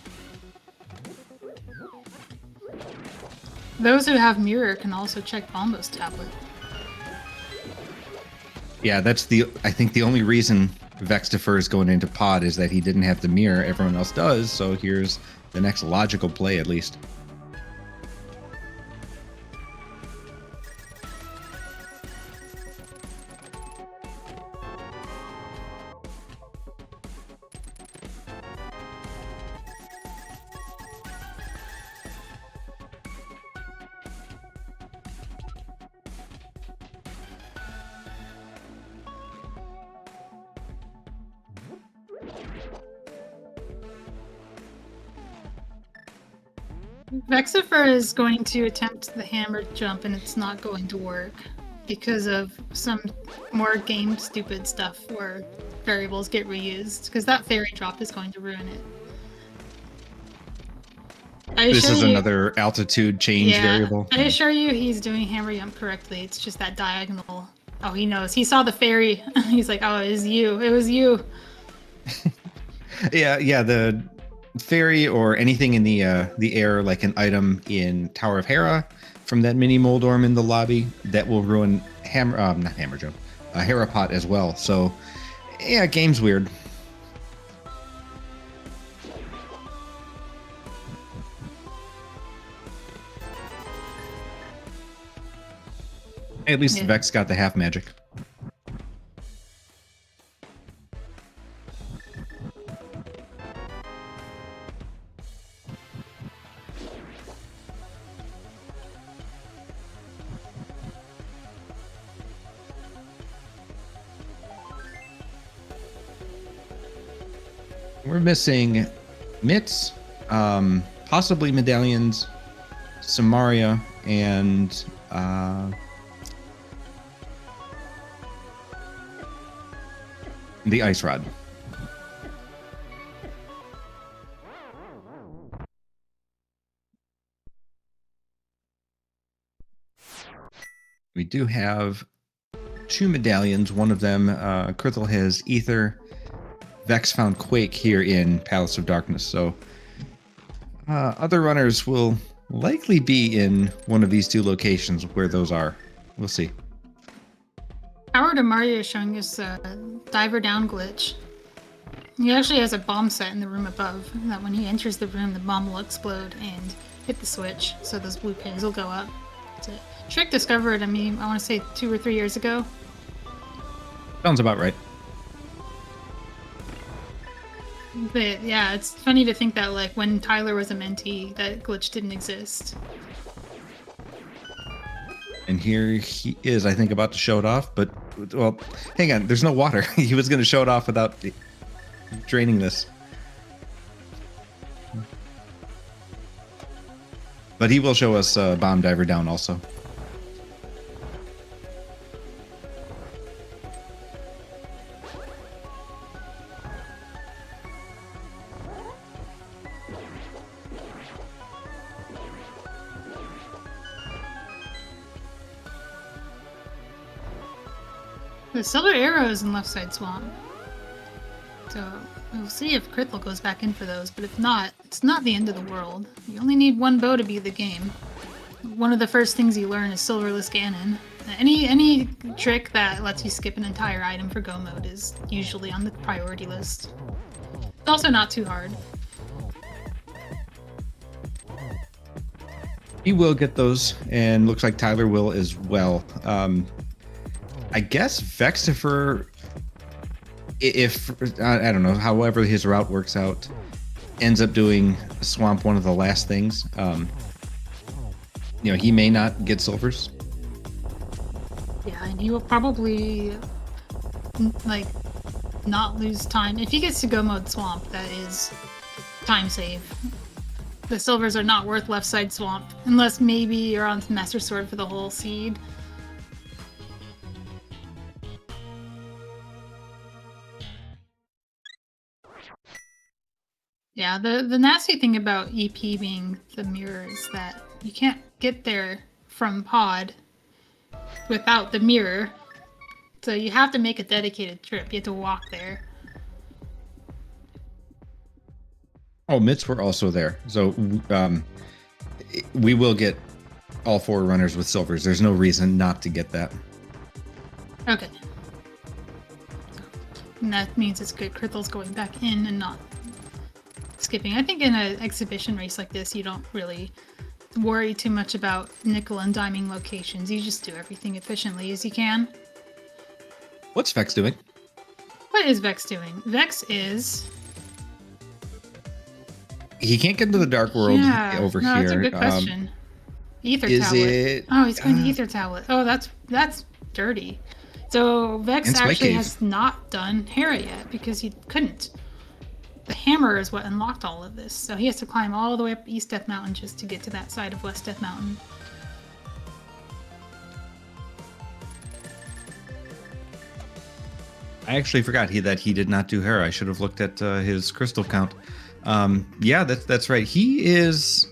Those who have Mirror can also check Bombo's tablet.
Yeah, I think the only reason Vexifer is going into Pod is that he didn't have the mirror. Everyone else does, so here's the next logical play, at least.
Vexifer is going to attempt the hammer jump and it's not going to work because of some more game stupid stuff where variables get reused, because that fairy drop is going to ruin it.
This is another altitude change variable.
I assure you he's doing hammer jump correctly. It's just that diagonal. Oh, he knows. He saw the fairy. He's like, oh, it was you. It was you.
Yeah, the fairy or anything in the air, like an item in Tower of Hera from that mini Moldorm in the lobby, that will ruin not hammer jump, Hera pot as well. So yeah, game's weird. At least Vex got the half magic. We're missing mitts, possibly medallions, Samaria, and the ice rod. We do have 2 medallions. One of them, Krithel has Ether. Vex found Quake here in Palace of Darkness. So other runners will likely be in one of these 2 locations where those are. We'll see.
Howard Amaria is showing us a diver down glitch. He actually has a bomb set in the room above, that when he enters the room, the bomb will explode and hit the switch, so those blue pins will go up. It's a trick discovered, I want to say 2 or 3 years ago.
Sounds about right.
But yeah, it's funny to think that like when Tyler was a mentee, that glitch didn't exist.
And here he is, I think, about to show it off. But, well, hang on. There's no water. He was going to show it off without draining this. But he will show us Bomb Diver down also.
The silver arrow is in left side swamp. So we'll see if Krithel goes back in for those, but if not, it's not the end of the world. You only need 1 bow to beat the game. One of the first things you learn is Silverless Ganon. Any trick that lets you skip an entire item for go mode is usually on the priority list. It's also not too hard.
He will get those, and looks like Tyler will as well. I guess Vexifer, if I don't know, however his route works out, ends up doing Swamp one of the last things. He may not get silvers.
Yeah, and he will probably like not lose time. If he gets to go mode swamp, that is time save. The silvers are not worth left side swamp, unless maybe you're on Master Sword for the whole seed. Yeah, the nasty thing about EP being the mirror is that you can't get there from pod without the mirror. So you have to make a dedicated trip. You have to walk there.
Oh, mitts were also there. So we will get all 4 runners with silvers. There's no reason not to get that.
Okay. And that means it's good. Krithel's going back in and not skipping. I think in an exhibition race like this, you don't really worry too much about nickel and diming locations. You just do everything efficiently as you can.
What's Vex doing?
What is Vex doing? Vex is...
He can't get into the Dark World over here.
That's a good question. Ether
is
Tablet.
It,
oh, he's going to Ether Tablet. Oh, that's dirty. So Vex actually has not done Hera yet because he couldn't. The hammer is what unlocked all of this. So he has to climb all the way up East Death Mountain just to get to that side of West Death Mountain.
I actually forgot that he did not do Hera. I should have looked at his crystal count. Yeah, that's right. He is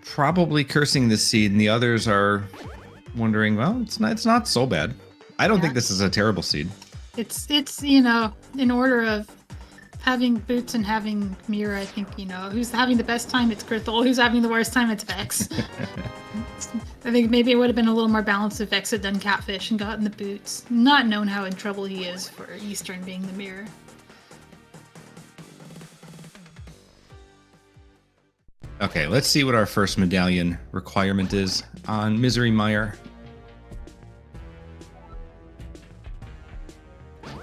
probably cursing this seed, and the others are wondering, well, it's not so bad. I don't think this is a terrible seed.
It's in order of having boots and having mirror, I think, who's having the best time, it's Krithel. Who's having the worst time, it's Vex. I think maybe it would have been a little more balanced if Vex had done Catfish and gotten the boots. Not known how in trouble he is for Eastern being the mirror.
Okay, let's see what our first medallion requirement is on Misery Mire.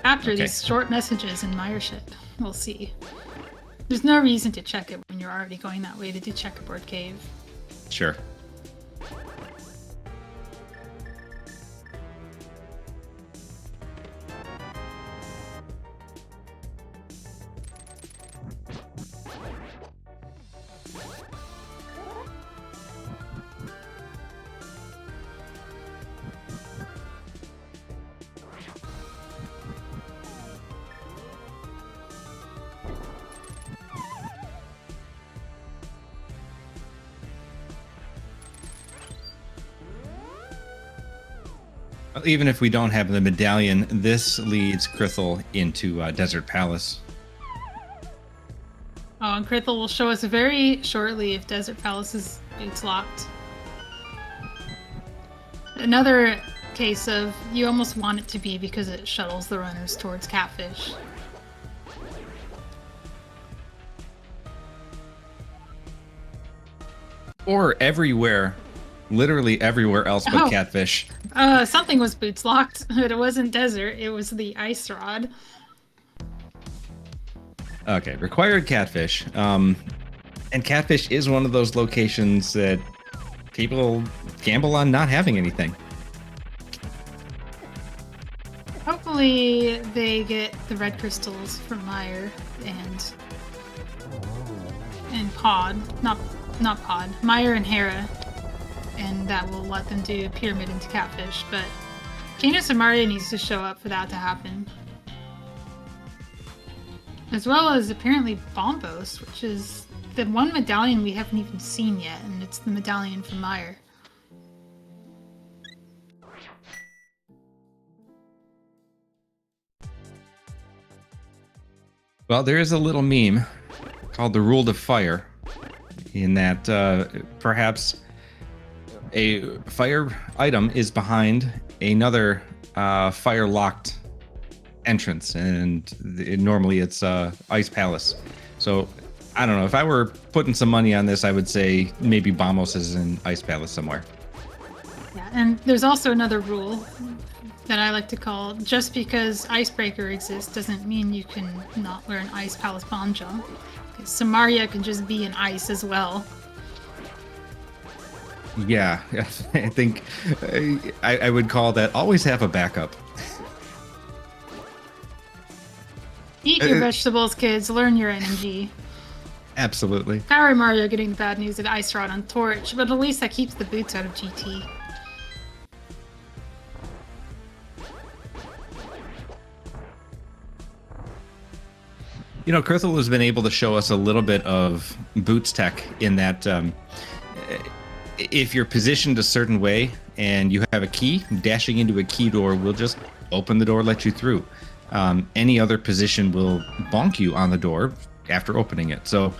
After these short messages in Mireship, we'll see. There's no reason to check it when you're already going that way to do Checkerboard Cave.
Sure. Even if we don't have the medallion, this leads Krithel into Desert Palace.
Oh, and Krithel will show us very shortly if Desert Palace is boots locked. Another case of you almost want it to be because it shuttles the runners towards Catfish.
Or everywhere, literally everywhere else but Catfish.
Something was boots locked, but it wasn't Desert, it was the Ice Rod.
Okay, required Catfish. And Catfish is one of those locations that people gamble on not having anything.
Hopefully they get the red crystals from Mire and Pod. Not Pod. Mire and Hera. And that will let them do Pyramid into Catfish, but Canis and Maria needs to show up for that to happen. As well as apparently Bombos, which is the one medallion we haven't even seen yet, and it's the medallion from Mire.
Well, there is a little meme called the Rule of Fire, in that perhaps a fire item is behind another fire-locked entrance, and normally it's Ice Palace. So I don't know, if I were putting some money on this, I would say maybe Bombos is in Ice Palace somewhere.
Yeah, and there's also another rule that I like to call, just because Icebreaker exists doesn't mean you can not learn Ice Palace Bomb Jump. Samaria can just be an ice as well.
Yeah, I think I would call that always have a backup.
Eat your vegetables, kids. Learn your NMG.
Absolutely.
Power Mario getting the bad news at Ice Rod on Torch, but at least that keeps the boots out of GT.
You know, Krithel has been able to show us a little bit of boots tech in that if you're positioned a certain way and you have a key, dashing into a key door will just open the door, let you through. Any other position will bonk you on the door after opening it. So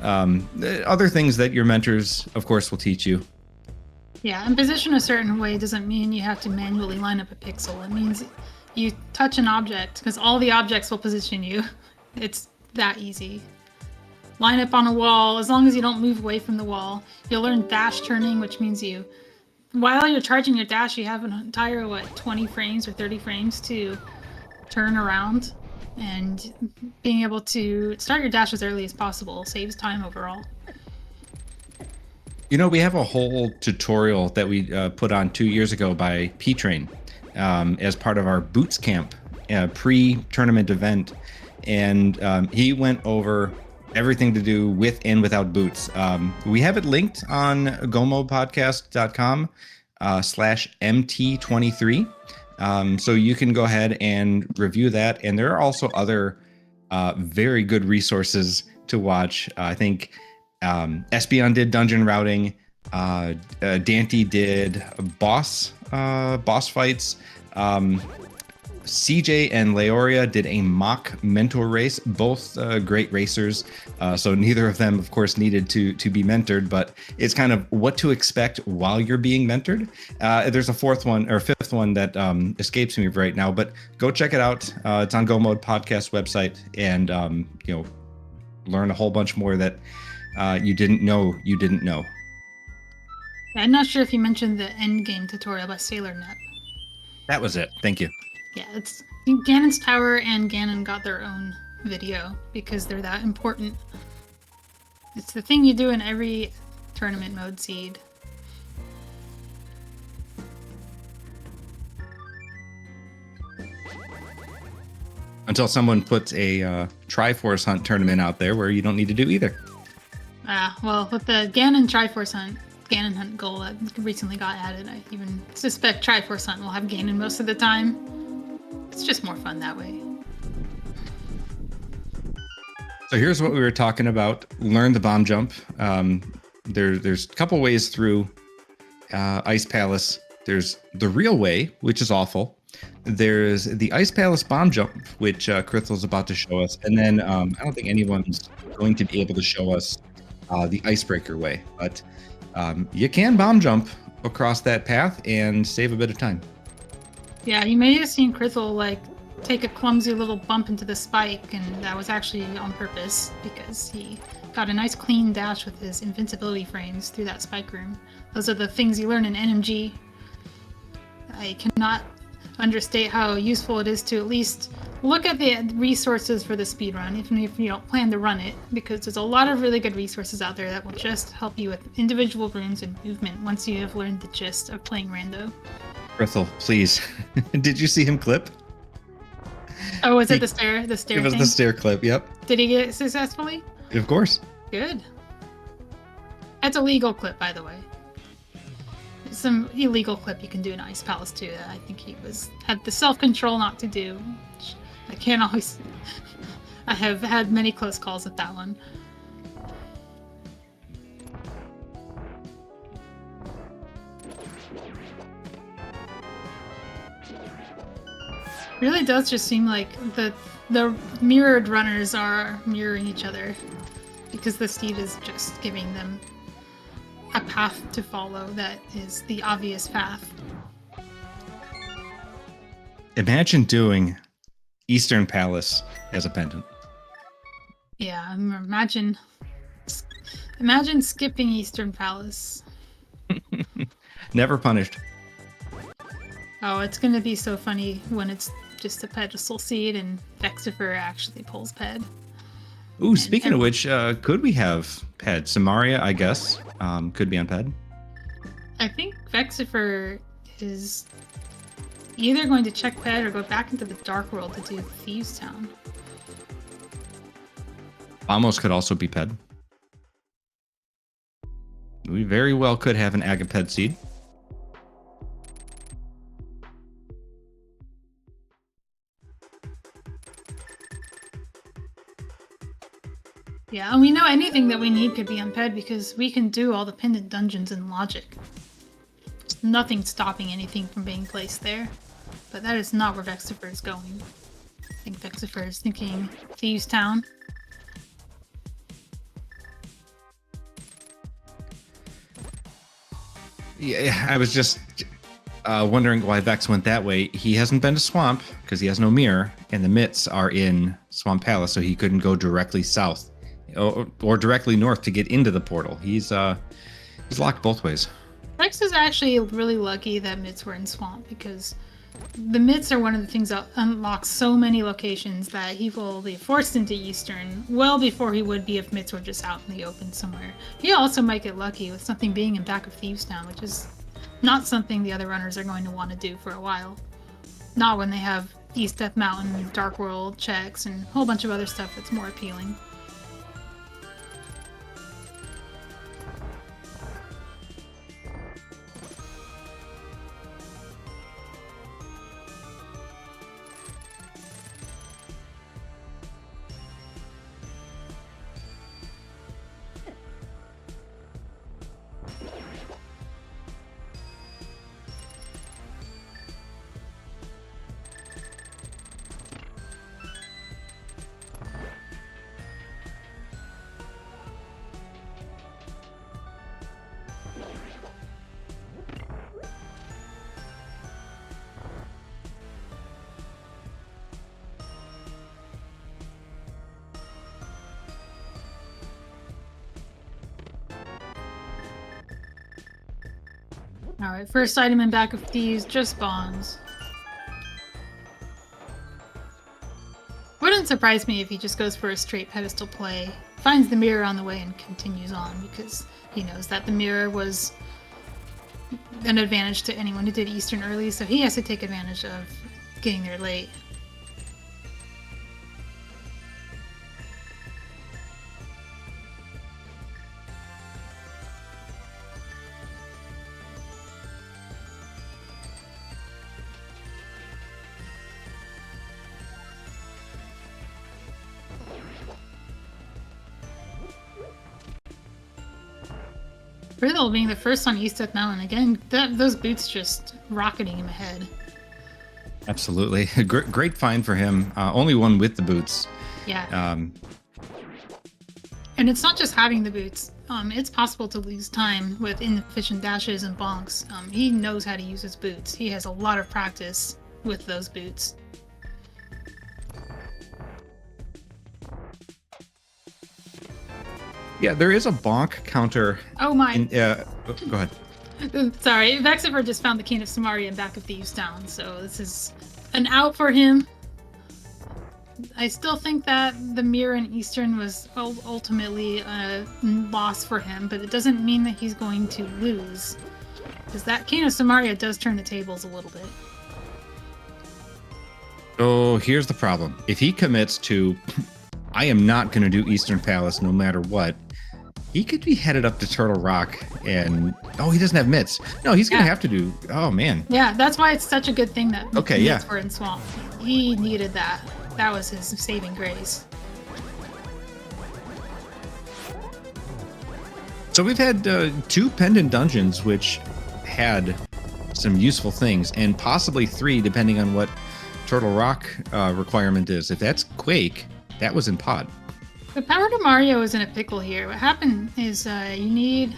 other things that your mentors, of course, will teach you.
Yeah, and position a certain way doesn't mean you have to manually line up a pixel. It means you touch an object, because all the objects will position you. It's that easy. Line up on a wall, as long as you don't move away from the wall. You'll learn dash turning, which means you, while you're charging your dash, you have an entire, 20 frames or 30 frames to turn around. And being able to start your dash as early as possible saves time overall.
You know, we have a whole tutorial that we put on 2 years ago by P-Train as part of our Boots Camp pre-tournament event. And he went over everything to do with and without boots. We have it linked on gomopodcast.com /MT23. So you can go ahead and review that. And there are also other very good resources to watch. I think Espeon did dungeon routing. Dante did boss fights. CJ and Leoria did a mock mentor race, both great racers. So neither of them, of course, needed to be mentored, but it's kind of what to expect while you're being mentored. There's a fifth one that escapes me right now, but go check it out. It's on Go Mode Podcast website, and learn a whole bunch more that you didn't know you didn't know.
I'm not sure if you mentioned the endgame tutorial by SailorNet.
That was it. Thank you.
Yeah, it's Ganon's Tower and Ganon got their own video because they're that important. It's the thing you do in every tournament mode seed.
Until someone puts a Triforce Hunt tournament out there where you don't need to do either.
Well, with the Ganon Triforce Hunt, Ganon Hunt goal that recently got added, I even suspect Triforce Hunt will have Ganon most of the time. It's just more fun that way.
So here's what we were talking about. Learn the bomb jump. There's a couple ways through Ice Palace. There's the real way, which is awful. There's the Ice Palace bomb jump, which Crystal's about to show us, and then I don't think anyone's going to be able to show us the icebreaker way, but you can bomb jump across that path and save a bit of time.
Yeah, you may have seen Crystal like take a clumsy little bump into the spike, and that was actually on purpose because he got a nice clean dash with his invincibility frames through that spike room. Those are the things you learn in NMG. I cannot understate how useful it is to at least look at the resources for the speedrun, even if you don't plan to run it, because there's a lot of really good resources out there that will just help you with individual rooms and movement once you have learned the gist of playing rando.
Crystal, please. Did you see him clip?
Oh, was it the stair? The stair
It was
thing?
the stair clip. Yep.
Did he get it successfully?
Of course.
Good. That's a legal clip, by the way. Some illegal clip you can do in Ice Palace too. That I think he had the self-control not to do. Which I can't always. I have had many close calls with that one. Really does just seem like the mirrored runners are mirroring each other, because the steed is just giving them a path to follow that is the obvious path.
Imagine doing Eastern Palace as a pendant.
Yeah, imagine skipping Eastern Palace.
Never punished.
Oh, it's gonna be so funny when it's just a pedestal seed and Vexifer actually pulls Ped.
Ooh, speaking of which, could we have Ped? Samaria, I guess, could be on Ped.
I think Vexifer is either going to check Ped or go back into the Dark World to do Thieves Town.
Almost could also be Ped. We very well could have an Agaped seed.
Yeah, and we know anything that we need could be on Ped because we can do all the pendant dungeons in Logic. There's nothing stopping anything from being placed there. But that is not where Vexifer is going. I think Vexifer is thinking Thieves Town.
Yeah, I was just wondering why Vex went that way. He hasn't been to Swamp because he has no mirror, and the Mitts are in Swamp Palace, so he couldn't go directly south or directly north to get into the portal. He's locked both ways.
Vex is actually really lucky that Mitts were in Swamp because the Mitts are one of the things that unlocks so many locations that he will be forced into Eastern well before he would be if Mitts were just out in the open somewhere. He also might get lucky with something being in back of Thieves Town, which is not something the other runners are going to want to do for a while. Not when they have East Death Mountain, Dark World checks, and a whole bunch of other stuff that's more appealing. Alright, first item in back of Thieves, just bombs. Wouldn't surprise me if he just goes for a straight pedestal play, finds the mirror on the way, and continues on, because he knows that the mirror was an advantage to anyone who did Eastern early, so he has to take advantage of getting there late. Krithel being the first on East Mountain again. Those boots just rocketing him ahead.
Absolutely. Great find for him. Only one with the boots.
Yeah.
Um,
And it's not just having the boots. It's possible to lose time with inefficient dashes and bonks. He knows how to use his boots. He has a lot of practice with those boots.
yeah, there is a bonk counter.
Oh my.
Go ahead.
Sorry, Vexifer just found the King of Samaria in back of Thieves Town, so this is an out for him. I still think that the mirror in Eastern was ultimately a loss for him, but it doesn't mean that he's going to lose. Because that King of Samaria does turn the tables a little bit.
So here's the problem. If he commits to, I am not going to do Eastern Palace no matter what, he could be headed up to Turtle Rock and, he doesn't have mitts. No, he's going to have to do, oh man.
Yeah, that's why it's such a good thing that
Okay, yeah.
mitts were in Swamp. He needed that. That was his saving grace.
So we've had 2 pendant dungeons, which had some useful things, and possibly 3, depending on what Turtle Rock requirement is. If that's Quake, that was in Pod.
The Power to Mario is in a pickle here. What happened is you need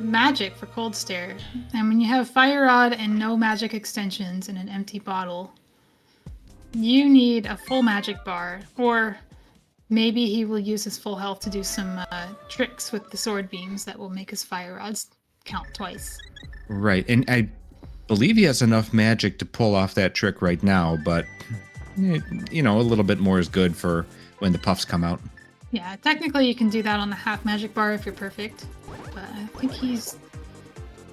magic for Cold Stare, and when you have Fire Rod and no magic extensions in an empty bottle, you need a full magic bar, or maybe he will use his full health to do some tricks with the sword beams that will make his Fire Rods count twice.
Right, and I believe he has enough magic to pull off that trick right now, but a little bit more is good for when the puffs come out.
Yeah, technically you can do that on the half magic bar if you're perfect, but I think he's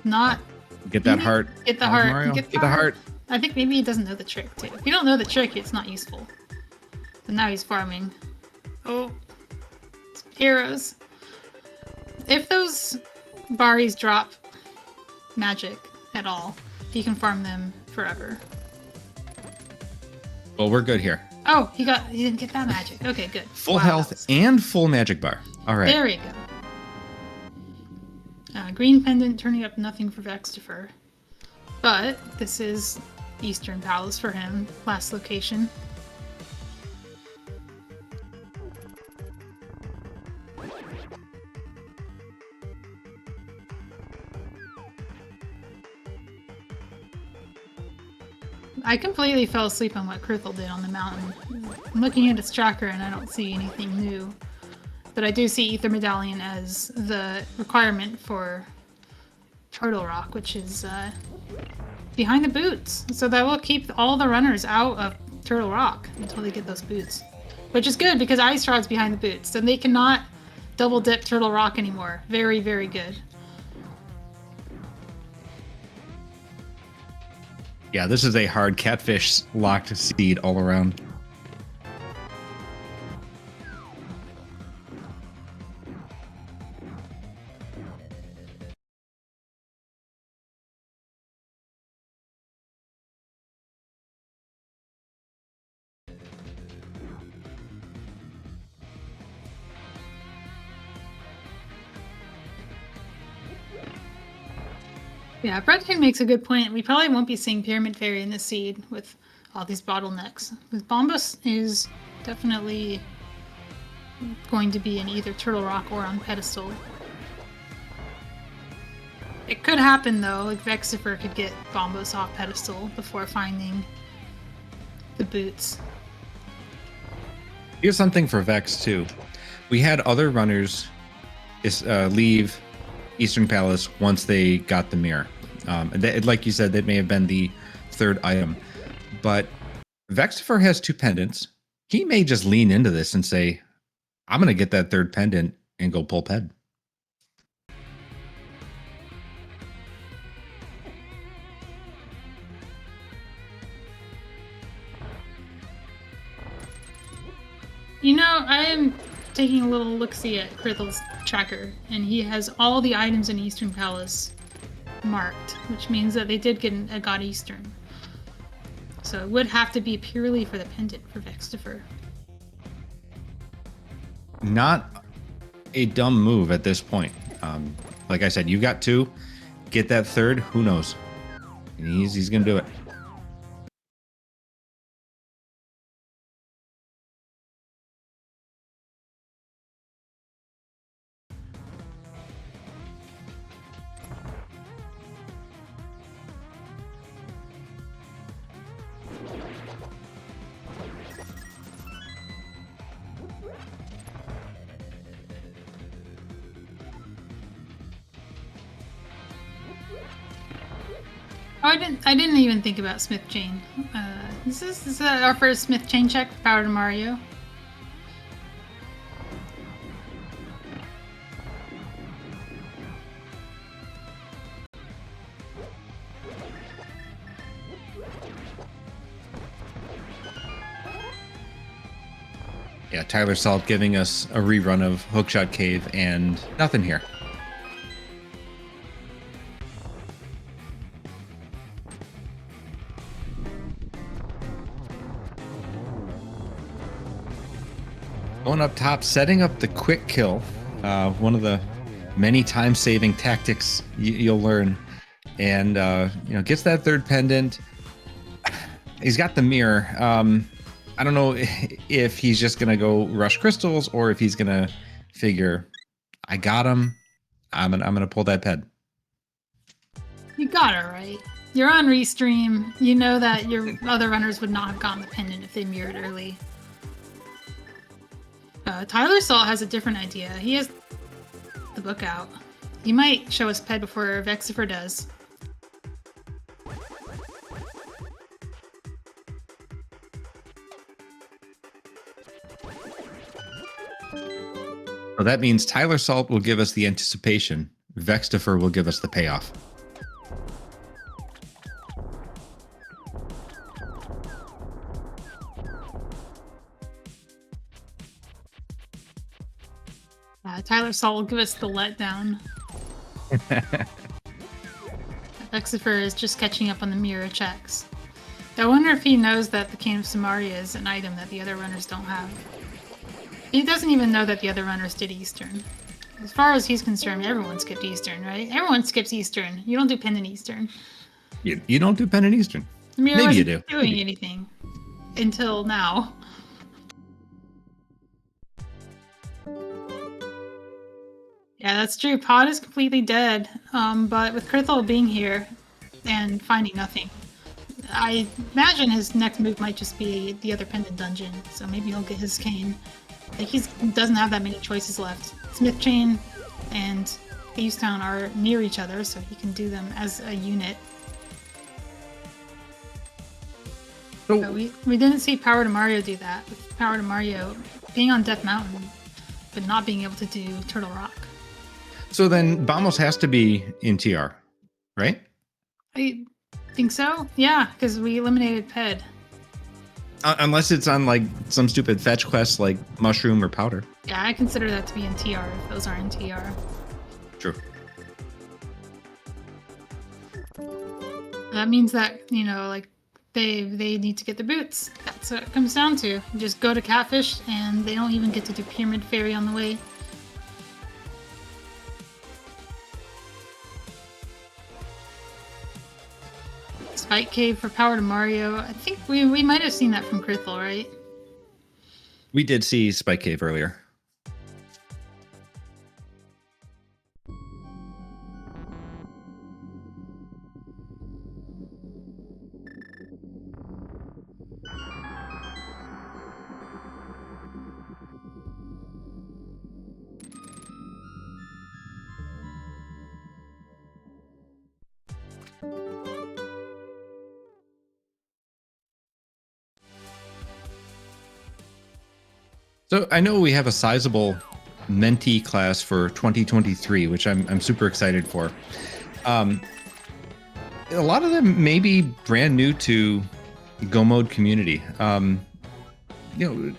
not.
Get that heart.
Get the heart.
Mario.
Get
the heart.
I think maybe he doesn't know the trick too. If you don't know the trick, it's not useful. So now he's farming. Oh, heroes. If those Baris drop magic at all, he can farm them forever.
Well, we're good here.
Oh, he didn't get that magic. Okay, good.
Full health and full magic bar. All right.
There we go. Green pendant turning up nothing for Vexifer. But this is Eastern Palace for him. Last location. I completely fell asleep on what Krithel did on the mountain. I'm looking at his tracker and I don't see anything new. But I do see Ether Medallion as the requirement for Turtle Rock, which is behind the boots. So that will keep all the runners out of Turtle Rock until they get those boots. Which is good because Ice Rod's behind the boots. So they cannot double dip Turtle Rock anymore. Very, very good.
Yeah, this is a hard catfish locked seed all around.
Yeah, Breadkin makes a good point. We probably won't be seeing Pyramid Fairy in this seed with all these bottlenecks. Because Bombus is definitely going to be in either Turtle Rock or on Pedestal. It could happen though, like Vexifer could get Bombus off Pedestal before finding the boots.
Here's something for Vex too. We had other runners leave Eastern Palace once they got the mirror. Like you said, that may have been the third item. But Vexifer has 2 pendants. He may just lean into this and say, I'm going to get that 3rd pendant and go pull Ped.
You know, I am taking a little look-see at Krithel's tracker, and he has all the items in Eastern Palace marked, which means that they did get a God Eastern. So it would have to be purely for the pendant for Vexifer.
Not a dumb move at this point. Like I said, you got 2. Get that 3rd. Who knows? And he's gonna do it.
Oh, I didn't even think about Smith Chain. This is our first Smith Chain check for Power to Mario.
Yeah, Tyler Salt giving us a rerun of Hookshot Cave and nothing here. Going up top, setting up the quick kill. One of the many time-saving tactics you'll learn. And, gets that 3rd pendant. He's got the mirror. I don't know if he's just going to go rush crystals or if he's going to figure, I got him. I'm gonna pull that ped.
You got it right. You're on Restream. You know that your other runners would not have gotten the pendant if they mirrored early. Tyler Salt has a different idea. He has the book out. He might show us ped before Vexifer does.
So that means Tyler Salt will give us the anticipation. Vexifer will give us the payoff.
Tyler Salt will give us the letdown. Vexifer is just catching up on the mirror checks. I wonder if he knows that the Cane of Samaria is an item that the other runners don't have. He doesn't even know that the other runners did Eastern. As far as he's concerned, everyone skipped Eastern, right? Everyone skips Eastern. You don't do pendant Eastern.
You don't do pendant Eastern.
The mirror
Maybe
wasn't
you do.
doing anything until now. Yeah, that's true. Pod is completely dead, but with Krithel being here and finding nothing, I imagine his next move might just be the other pendant dungeon, so maybe he'll get his cane. Like he doesn't have that many choices left. Smith Chain and Easttown are near each other, so he can do them as a unit. But we didn't see Power to Mario do that. With Power to Mario being on Death Mountain, but not being able to do Turtle Rock.
So then Bamos has to be in TR, right?
I think so. Yeah, because we eliminated Ped.
Unless it's on like some stupid fetch quest like Mushroom or Powder.
Yeah, I consider that to be in TR if those are in TR.
True.
That means that, like they need to get the boots. That's what it comes down to. You just go to Catfish and they don't even get to do Pyramid Fairy on the way. Spike Cave for Power to Mario. I think we might have seen that from Krithel, right?
We did see Spike Cave earlier. So I know we have a sizable mentee class for 2023, which I'm super excited for. A lot of them may be brand new to Go Mode community. I don't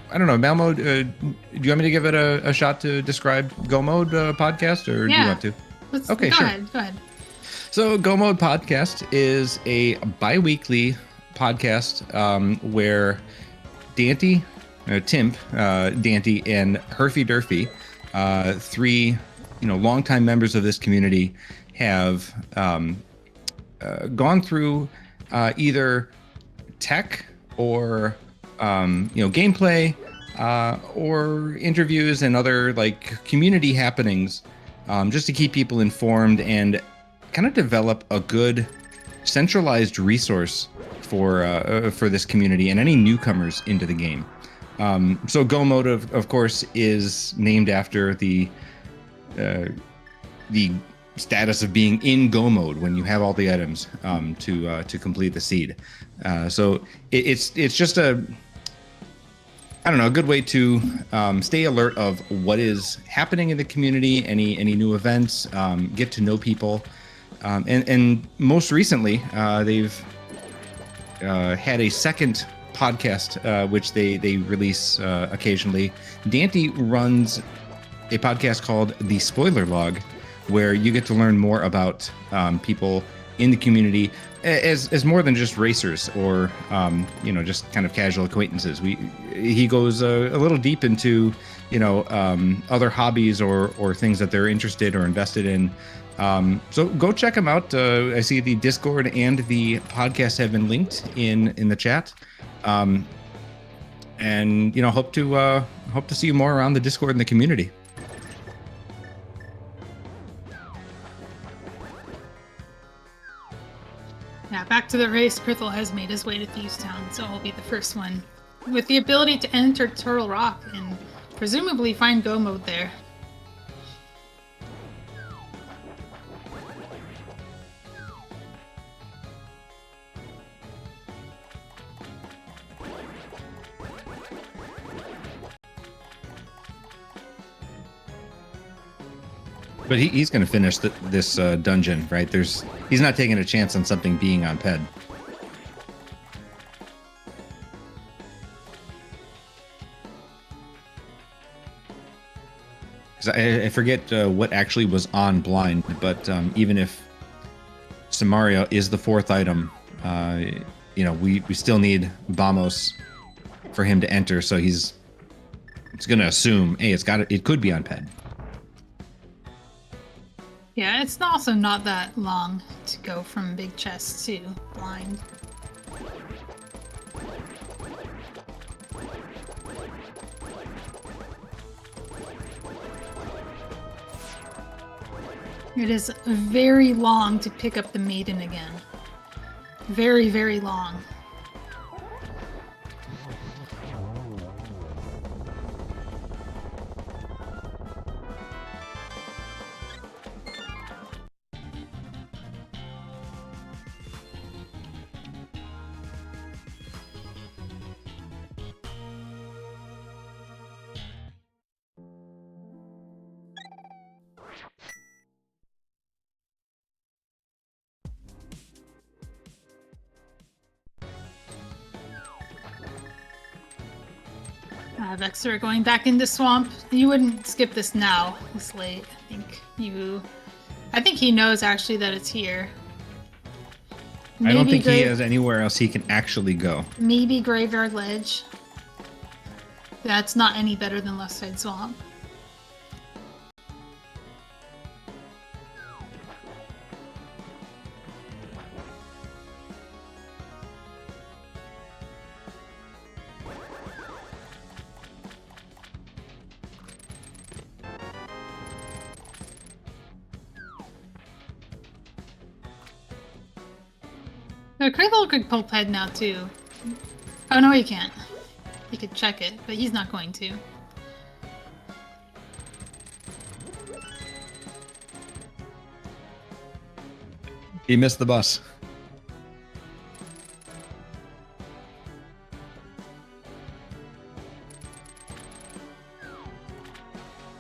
know, Malmo, do you want me to give it a shot to describe Go Mode podcast, or do you want to?
Okay, sure. Go ahead.
So Go Mode podcast is a bi-weekly podcast where Dante, Timp, Dante, and Herfy Durfy, three longtime members of this community have gone through either tech or gameplay or interviews and other like community happenings, just to keep people informed and kind of develop a good centralized resource for this community and any newcomers into the game. So Go Mode, of course, is named after the status of being in Go Mode when you have all the items to complete the seed. So it's just a good way to stay alert of what is happening in the community, any new events, get to know people, and most recently they've had a second podcast which they release occasionally. Dante runs a podcast called The Spoiler Log, where you get to learn more about people in the community as more than just racers or just kind of casual acquaintances. He goes a little deep into other hobbies or things that they're interested or invested in. So go check them out. I see the Discord and the podcast have been linked in the chat. And hope to see you more around the Discord and the community.
Yeah, back to the race. Krithel has made his way to Thieves Town, so he'll be the first one with the ability to enter Turtle Rock and presumably find Go Mode there.
But he's going to finish this dungeon, right? He's not taking a chance on something being on Ped. I forget what actually was on Blind, but even if Samaria is the fourth item, we still need Vamos for him to enter. So it's going to assume, hey, it could be on Ped.
Yeah, it's also not that long to go from big chest to blind. It is very long to pick up the maiden again. Very, very long. Vexer going back into swamp. You wouldn't skip this now, this late. I think he knows actually that it's here.
I don't think he has anywhere else he can actually go.
Maybe Graveyard Ledge. That's not any better than Left Side Swamp. Krithel could pull Ped now too. Oh no, he can't. He could check it, but he's not going to.
He missed the bus.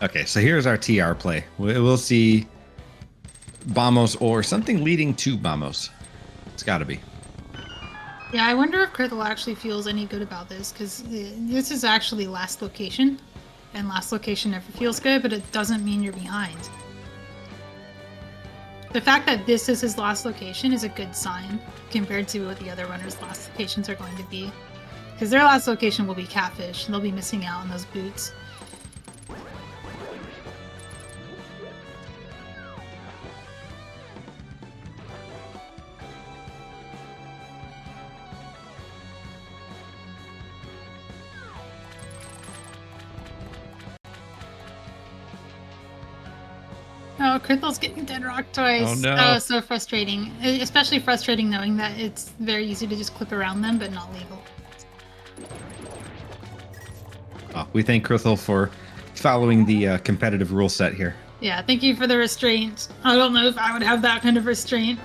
Okay, so here's our TR play. We'll see Vamos or something leading to Vamos. It's got to be.
Yeah, I wonder if Krithel actually feels any good about this, because this is actually last location, and last location never feels good, but it doesn't mean you're behind. The fact that this is his last location is a good sign compared to what the other runners' last locations are going to be, because their last location will be Catfish, and they'll be missing out on those boots. Oh, Crystal's getting dead rock
Oh
twice.
no.
Oh, so frustrating. Especially frustrating knowing that it's very easy to just clip around them, but not legal.
Oh, we thank Crystal for following the competitive rule set here.
Yeah, thank you for the restraint. I don't know if I would have that kind of restraint.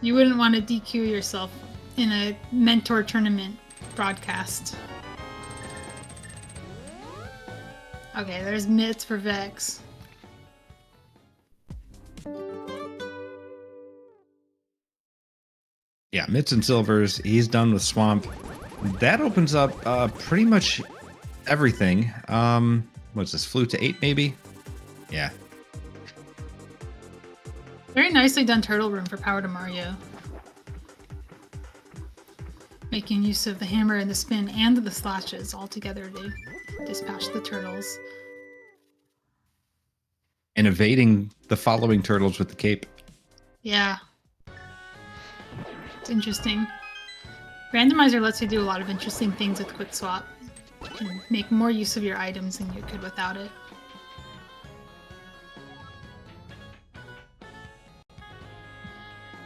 You wouldn't want to DQ yourself in a mentor tournament broadcast. Okay, there's mitts for Vex.
Yeah, mitts and silvers. He's done with swamp. That opens up pretty much everything. What's this? Flute to 8 maybe? Yeah.
Very nicely done turtle room for Power to Mario. Making use of the hammer and the spin and the slashes all together to dispatch the turtles.
And evading the following turtles with the cape.
Yeah. It's interesting. Randomizer lets you do a lot of interesting things with Quick Swap. You can make more use of your items than you could without it.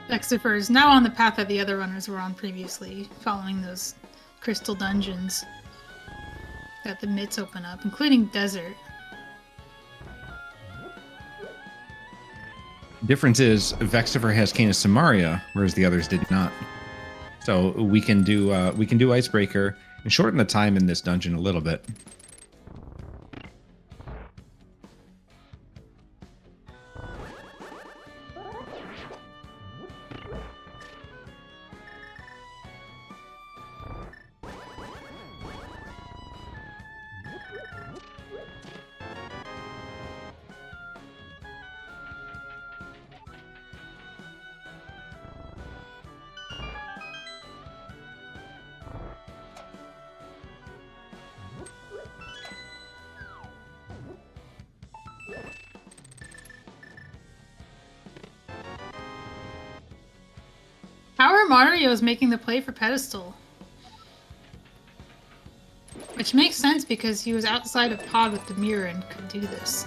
Vexifer is now on the path that the other runners were on previously, following those crystal dungeons that the mitts open up, including Desert.
Difference is Vexifer has Canis Samaria, whereas the others did not. So we can do Icebreaker and shorten the time in this dungeon a little bit.
Power Mario is making the play for Pedestal. Which makes sense because he was outside of Pod with the mirror and could do this.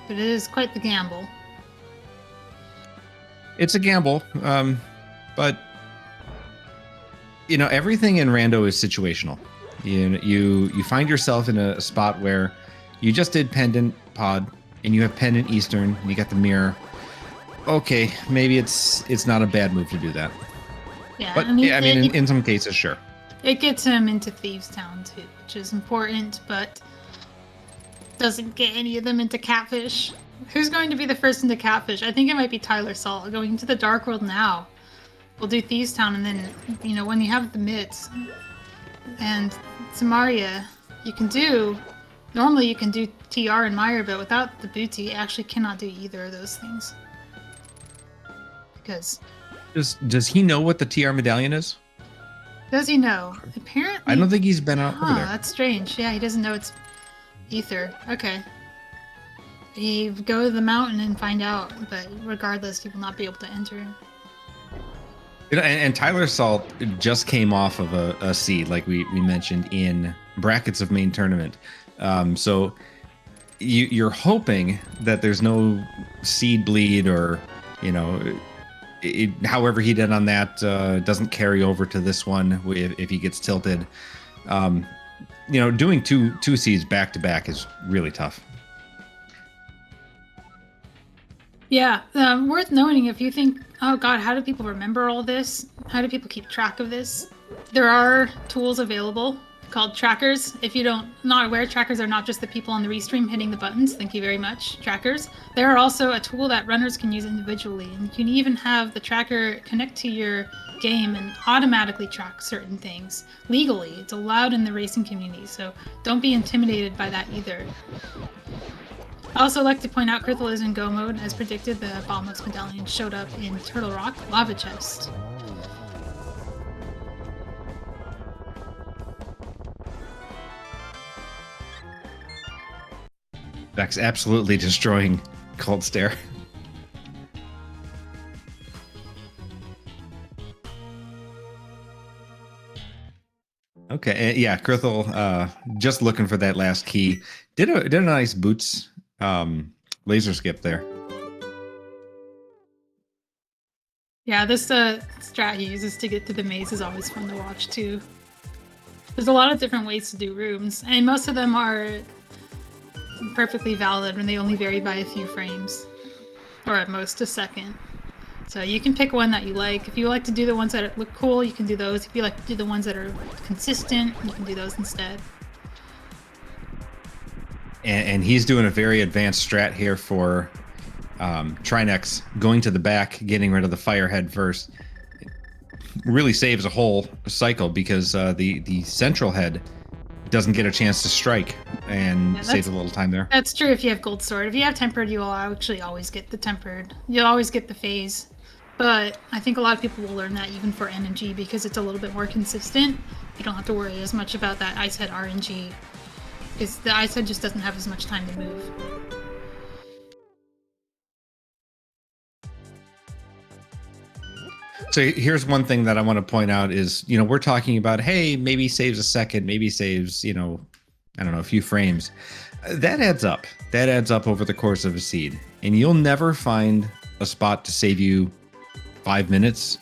But it is quite the gamble.
It's a gamble, but everything in Rando is situational. You find yourself in a spot where you just did Pendant Pod and you have Pendant Eastern and you got the mirror. Okay, maybe it's not a bad move to do that.
Yeah,
But in some cases, sure.
It gets him into Thieves Town too, which is important, but doesn't get any of them into Catfish. Who's going to be the first into Catfish? I think it might be Tyler Salt going into the Dark World now. We'll do Thieves Town, and then when you have the mitts and Samaria, normally you can do TR and Meyer, but without the booty, you actually cannot do either of those things. Because
Does he know what the TR medallion is?
does he know? Apparently.
I don't think he's been out over there.
That's strange. Yeah, he doesn't know it's ether. Okay. You go to the mountain and find out, but regardless, you will not be able to enter.
And Tyler Salt just came off of a seed, like we mentioned in brackets of main tournament. So you're hoping that there's no seed bleed or, however he did on that doesn't carry over to this one if he gets tilted. Doing two seeds back to back is really tough.
Yeah, worth noting if you think, oh god, how do people remember all this? How do people keep track of this? There are tools available called trackers. If you not aware, trackers are not just the people on the restream hitting the buttons. Thank you very much, trackers. They are also a tool that runners can use individually, and you can even have the tracker connect to your game and automatically track certain things legally. It's allowed in the racing community, so don't be intimidated by that either. I also like to point out Crystal is in Go mode. As predicted, the Bombux medallion showed up in Turtle Rock Lava Chest.
Vex absolutely destroying Cold Stare. Okay. Yeah, Krithel, just looking for that last key. Did a nice boots laser skip there.
Yeah, this strat he uses to get to the maze is always fun to watch too. There's a lot of different ways to do rooms, and most of them are perfectly valid when they only vary by a few frames, or at most a second. So you can pick one that you like. If you like to do the ones that look cool, you can do those. If you like to do the ones that are consistent, you can do those instead.
And he's doing a very advanced strat here for Trinex, going to the back, getting rid of the firehead first. It really saves a whole cycle because the central head doesn't get a chance to strike and
Yeah,
saves a little time there.
That's true if you have Gold Sword. If you have Tempered, you will actually always get the Tempered. You'll always get the phase. But I think a lot of people will learn that even for NG because it's a little bit more consistent. You don't have to worry as much about that Ice Head RNG because the Ice Head just doesn't have as much time to move.
So here's one thing that I want to point out is, we're talking about, hey, maybe saves a second, maybe saves, I don't know, a few frames. That adds up. That adds up over the course of a seed. And you'll never find a spot to save you 5 minutes,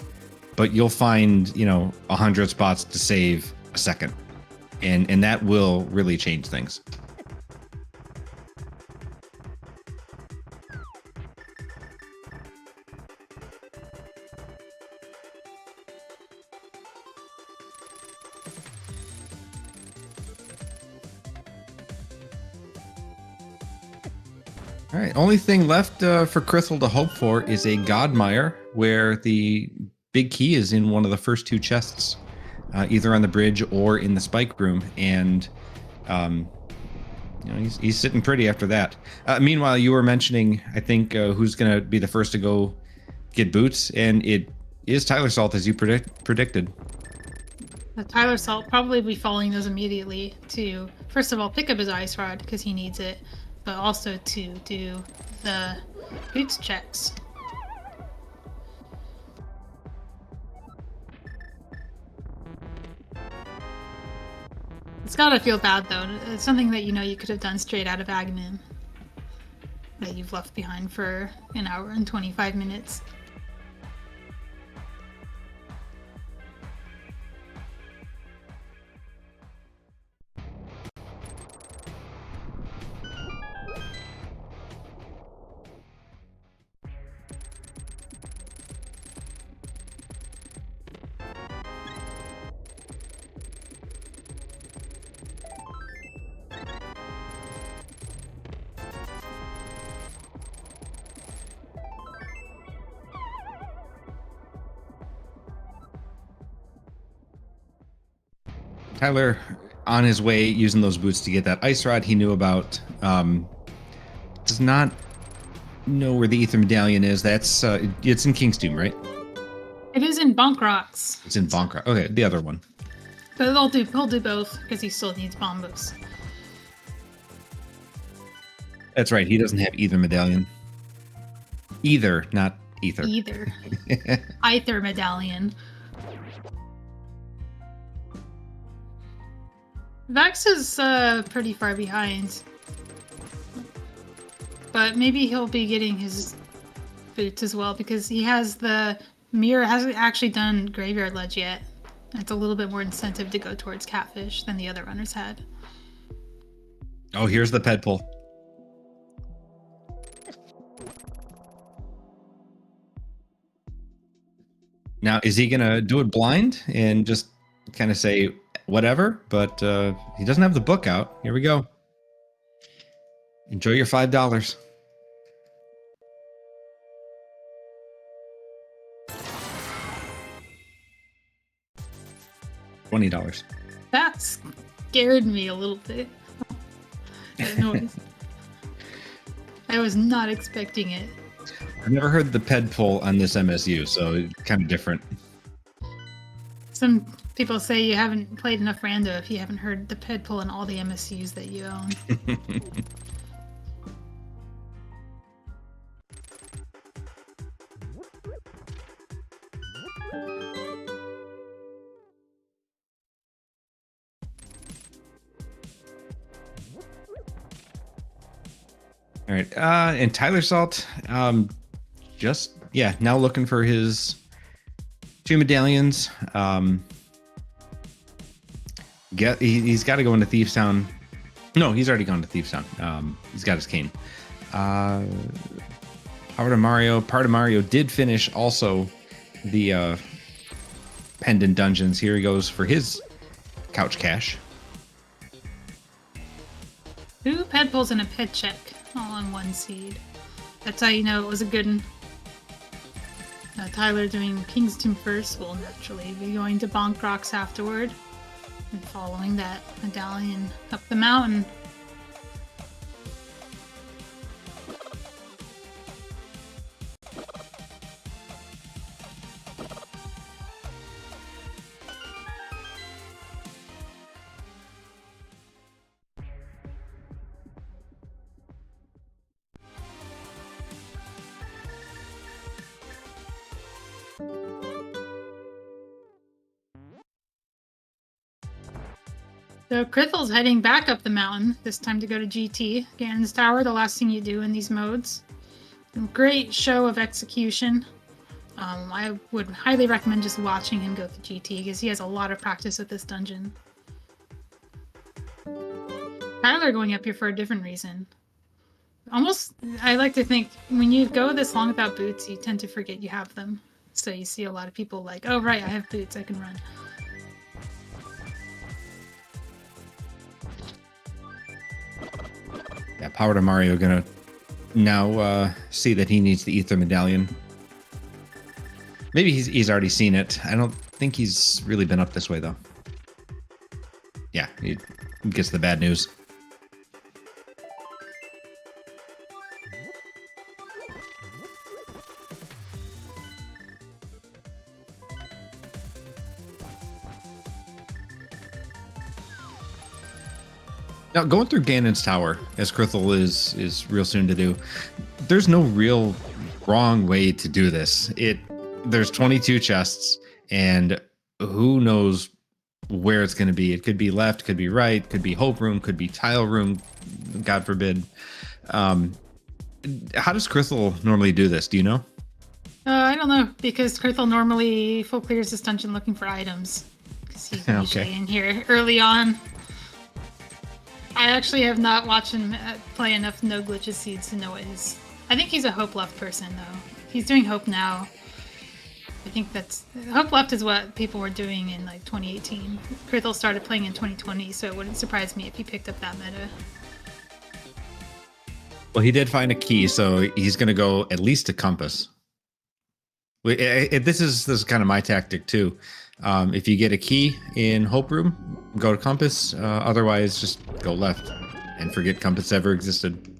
but you'll find, 100 spots to save a second. And that will really change things. All right. Only thing left for Krithel to hope for is a Godmire, where the big key is in one of the first two chests, either on the bridge or in the spike room. And he's sitting pretty after that. Meanwhile, you were mentioning, I think, who's going to be the first to go get boots, and it is Tyler Salt, as you predicted.
Tyler Salt probably be following those immediately to, first of all, pick up his Ice Rod because he needs it, but also to do the boots checks. It's gotta feel bad though. It's something that you could have done straight out of Aghanim that you've left behind for an hour and 25 minutes.
Tyler, on his way using those boots to get that Ice Rod he knew about, does not know where the Ether Medallion is. That's it's in King's Tomb, right?
It is in Bonk Rocks.
It's in Bonk Rock. Okay, the other one.
But he'll do both because he still needs Bombos.
That's right. He doesn't have either medallion. Either, not ether.
Either. Either Medallion. Vex is pretty far behind. But maybe he'll be getting his boots as well because he has the Mirror hasn't actually done Graveyard Ledge yet. It's a little bit more incentive to go towards Catfish than the other runners had.
Oh, here's the ped pull. Now, is he gonna do it blind and just kind of say whatever? But he doesn't have the book out. Here we go. Enjoy your $5. $20.
That scared me a little bit. That noise. I was not expecting it.
I've never heard the ped pull on this MSU, so it's kind of different.
Some people say you haven't played enough Rando if you haven't heard the ped pull in all the MSUs that you own.
All right. And Tyler Salt, just yeah, now looking for his 2 medallions. He's got to go into Thieves Town. No, he's already gone to Thieves Town. He's got his cane. Part of Mario did finish also the pendant dungeons. Here he goes for his couch cash.
Two ped pulls and a ped check, all on one seed. That's how you know it was a good one. Tyler doing Kingston first will naturally be going to Bonk Rocks afterward, and following that medallion up the mountain. So Krithel's heading back up the mountain, this time to go to GT. Ganon's Tower, the last thing you do in these modes. Great show of execution. I would highly recommend just watching him go to GT because he has a lot of practice with this dungeon. Tyler going up here for a different reason. Almost, I like to think when you go this long without boots, you tend to forget you have them. So you see a lot of people like, oh right, I have boots, I can run.
Yeah, Power to Mario gonna now see that he needs the Ether Medallion. Maybe he's already seen it. I don't think he's really been up this way though. Yeah, he gets the bad news. Now, going through Ganon's Tower, as Krithel is real soon to do, there's no real wrong way to do this. There's 22 chests, and who knows where it's going to be. It could be left, could be right, could be Hope Room, could be Tile Room, God forbid. How does Krithel normally do this? Do you know?
I don't know, because Krithel normally full clears this dungeon looking for items. Because he's usually in here early on. I actually have not watched him play enough No Glitches Seeds to know what his... I think he's a Hope Left person, though. He's doing Hope now. I think that's... Hope Left is what people were doing in, like, 2018. Krithel started playing in 2020, so it wouldn't surprise me if he picked up that meta.
Well, he did find a key, so he's going to go at least to Compass. This is kind of my tactic, too. If you get a key in Hope Room, go to Compass. Otherwise, just go left and forget Compass ever existed.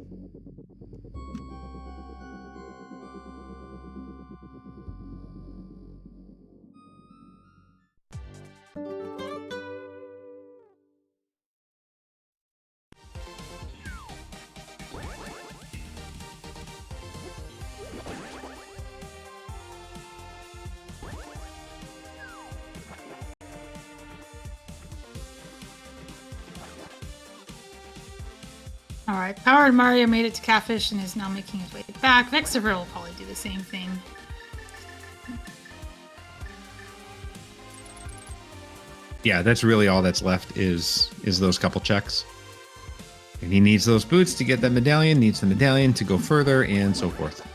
Alright, Powered Mario made it to Catfish and is now making his way back. Vexaver will probably do the same thing.
Yeah, that's really all that's left is those couple checks. And he needs those boots to get that medallion, needs the medallion to go further, and so forth.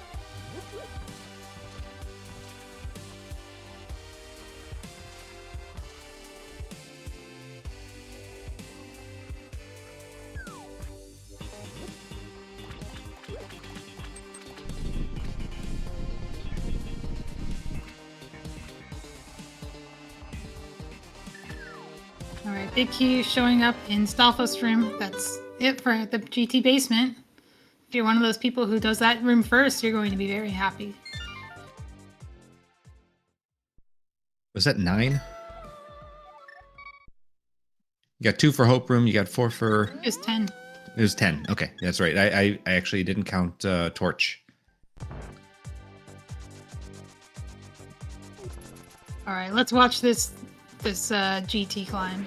Alright, Big Q showing up in Stalfos room. That's it for the GT basement. If you're one of those people who does that room first, you're going to be very happy.
Was that 9? You got 2 for Hope Room, you got 4 for...
It was 10.
It was 10. Okay, that's right. I actually didn't count Torch.
Alright, let's watch this GT climb.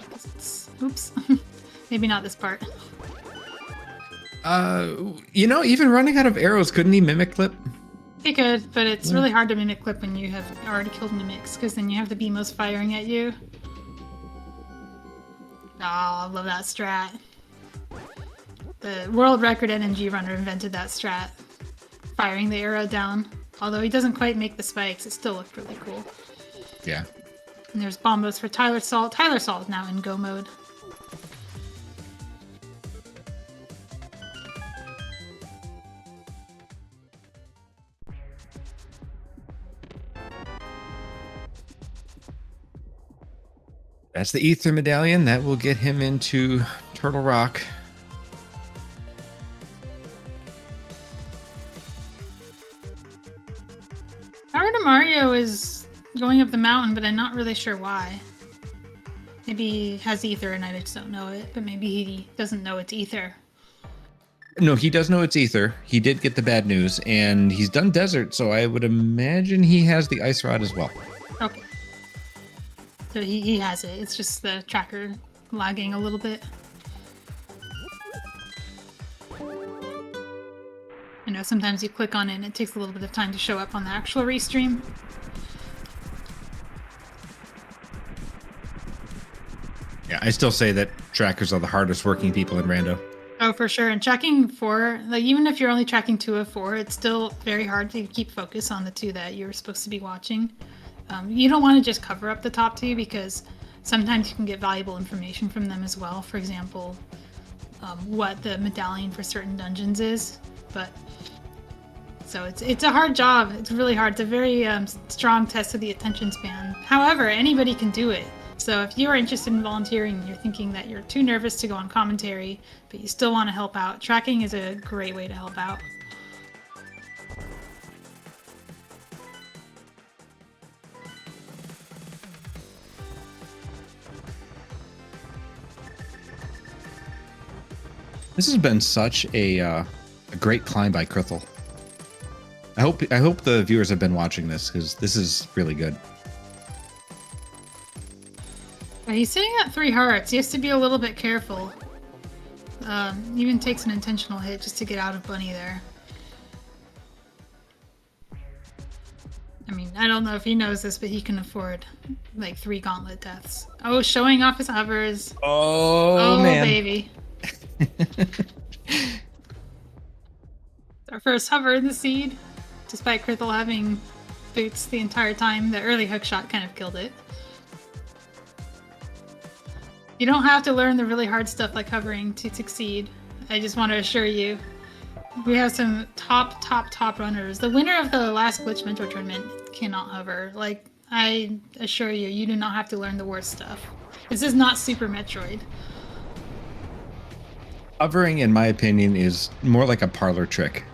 Oops. Maybe not this part.
Even running out of arrows, couldn't he mimic clip?
He could, but it's
Yeah.
really hard to mimic clip when you have already killed mimics, because then you have the BMOs firing at you. Oh, I love that strat. The world record NMG runner invented that strat. Firing the arrow down. Although he doesn't quite make the spikes, it still looked really cool.
Yeah.
And there's bombos for Tyler Salt. Tyler Salt is now in go mode.
That's the Ether Medallion. That will get him into Turtle Rock.
Power to Mario is going up the mountain, but I'm not really sure why. Maybe he has Ether and I just don't know it, but maybe he doesn't know it's Ether.
No, he does know it's Ether. He did get the bad news, and he's done Desert, so I would imagine he has the Ice Rod as well.
Okay. So he has it. It's just the tracker lagging a little bit. I know sometimes you click on it and it takes a little bit of time to show up on the actual restream.
Yeah, I still say that trackers are the hardest working people in Rando.
Oh, for sure. And tracking 4, like even if you're only tracking 2 of 4, it's still very hard to keep focus on the 2 that you're supposed to be watching. You don't want to just cover up the top 2 because sometimes you can get valuable information from them as well. For example, what the medallion for certain dungeons is. But so it's a hard job. It's really hard. It's a very strong test of the attention span. However, anybody can do it. So if you are interested in volunteering and you're thinking that you're too nervous to go on commentary, but you still want to help out, tracking is a great way to help out.
This has been such a great climb by Krithel. I hope the viewers have been watching this because this is really good.
Yeah, he's sitting at 3 hearts. He has to be a little bit careful. Even takes an intentional hit just to get out of Bunny there. I mean, I don't know if he knows this, but he can afford like 3 gauntlet deaths. Oh, showing off his hovers.
Oh man.
Baby. Our first hover in the seed. Despite Krithel having boots the entire time, the early hook shot kind of killed it. You don't have to learn the really hard stuff like hovering to succeed. I just want to assure you, we have some top runners. The winner of the last Glitch Mentor tournament cannot hover. Like, I assure you, you do not have to learn the worst stuff. This is not Super Metroid.
Hovering, in my opinion, is more like a parlor trick.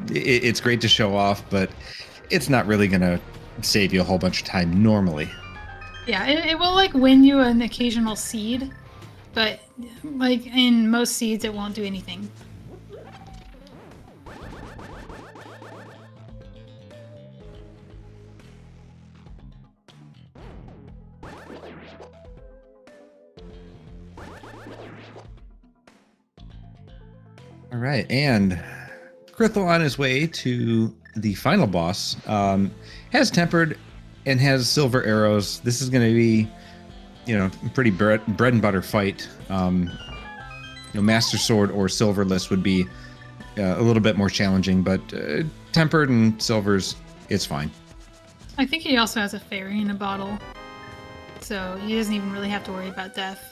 It's great to show off, but it's not really going to save you a whole bunch of time normally.
Yeah, it will like win you an occasional seed, but like in most seeds, it won't do anything.
All right, and Krithel on his way to the final boss has tempered and has silver arrows. This is going to be, a pretty bread and butter fight. Master Sword or Silverless would be a little bit more challenging, but tempered and silvers, it's fine.
I think he also has a fairy in a bottle, so he doesn't even really have to worry about death.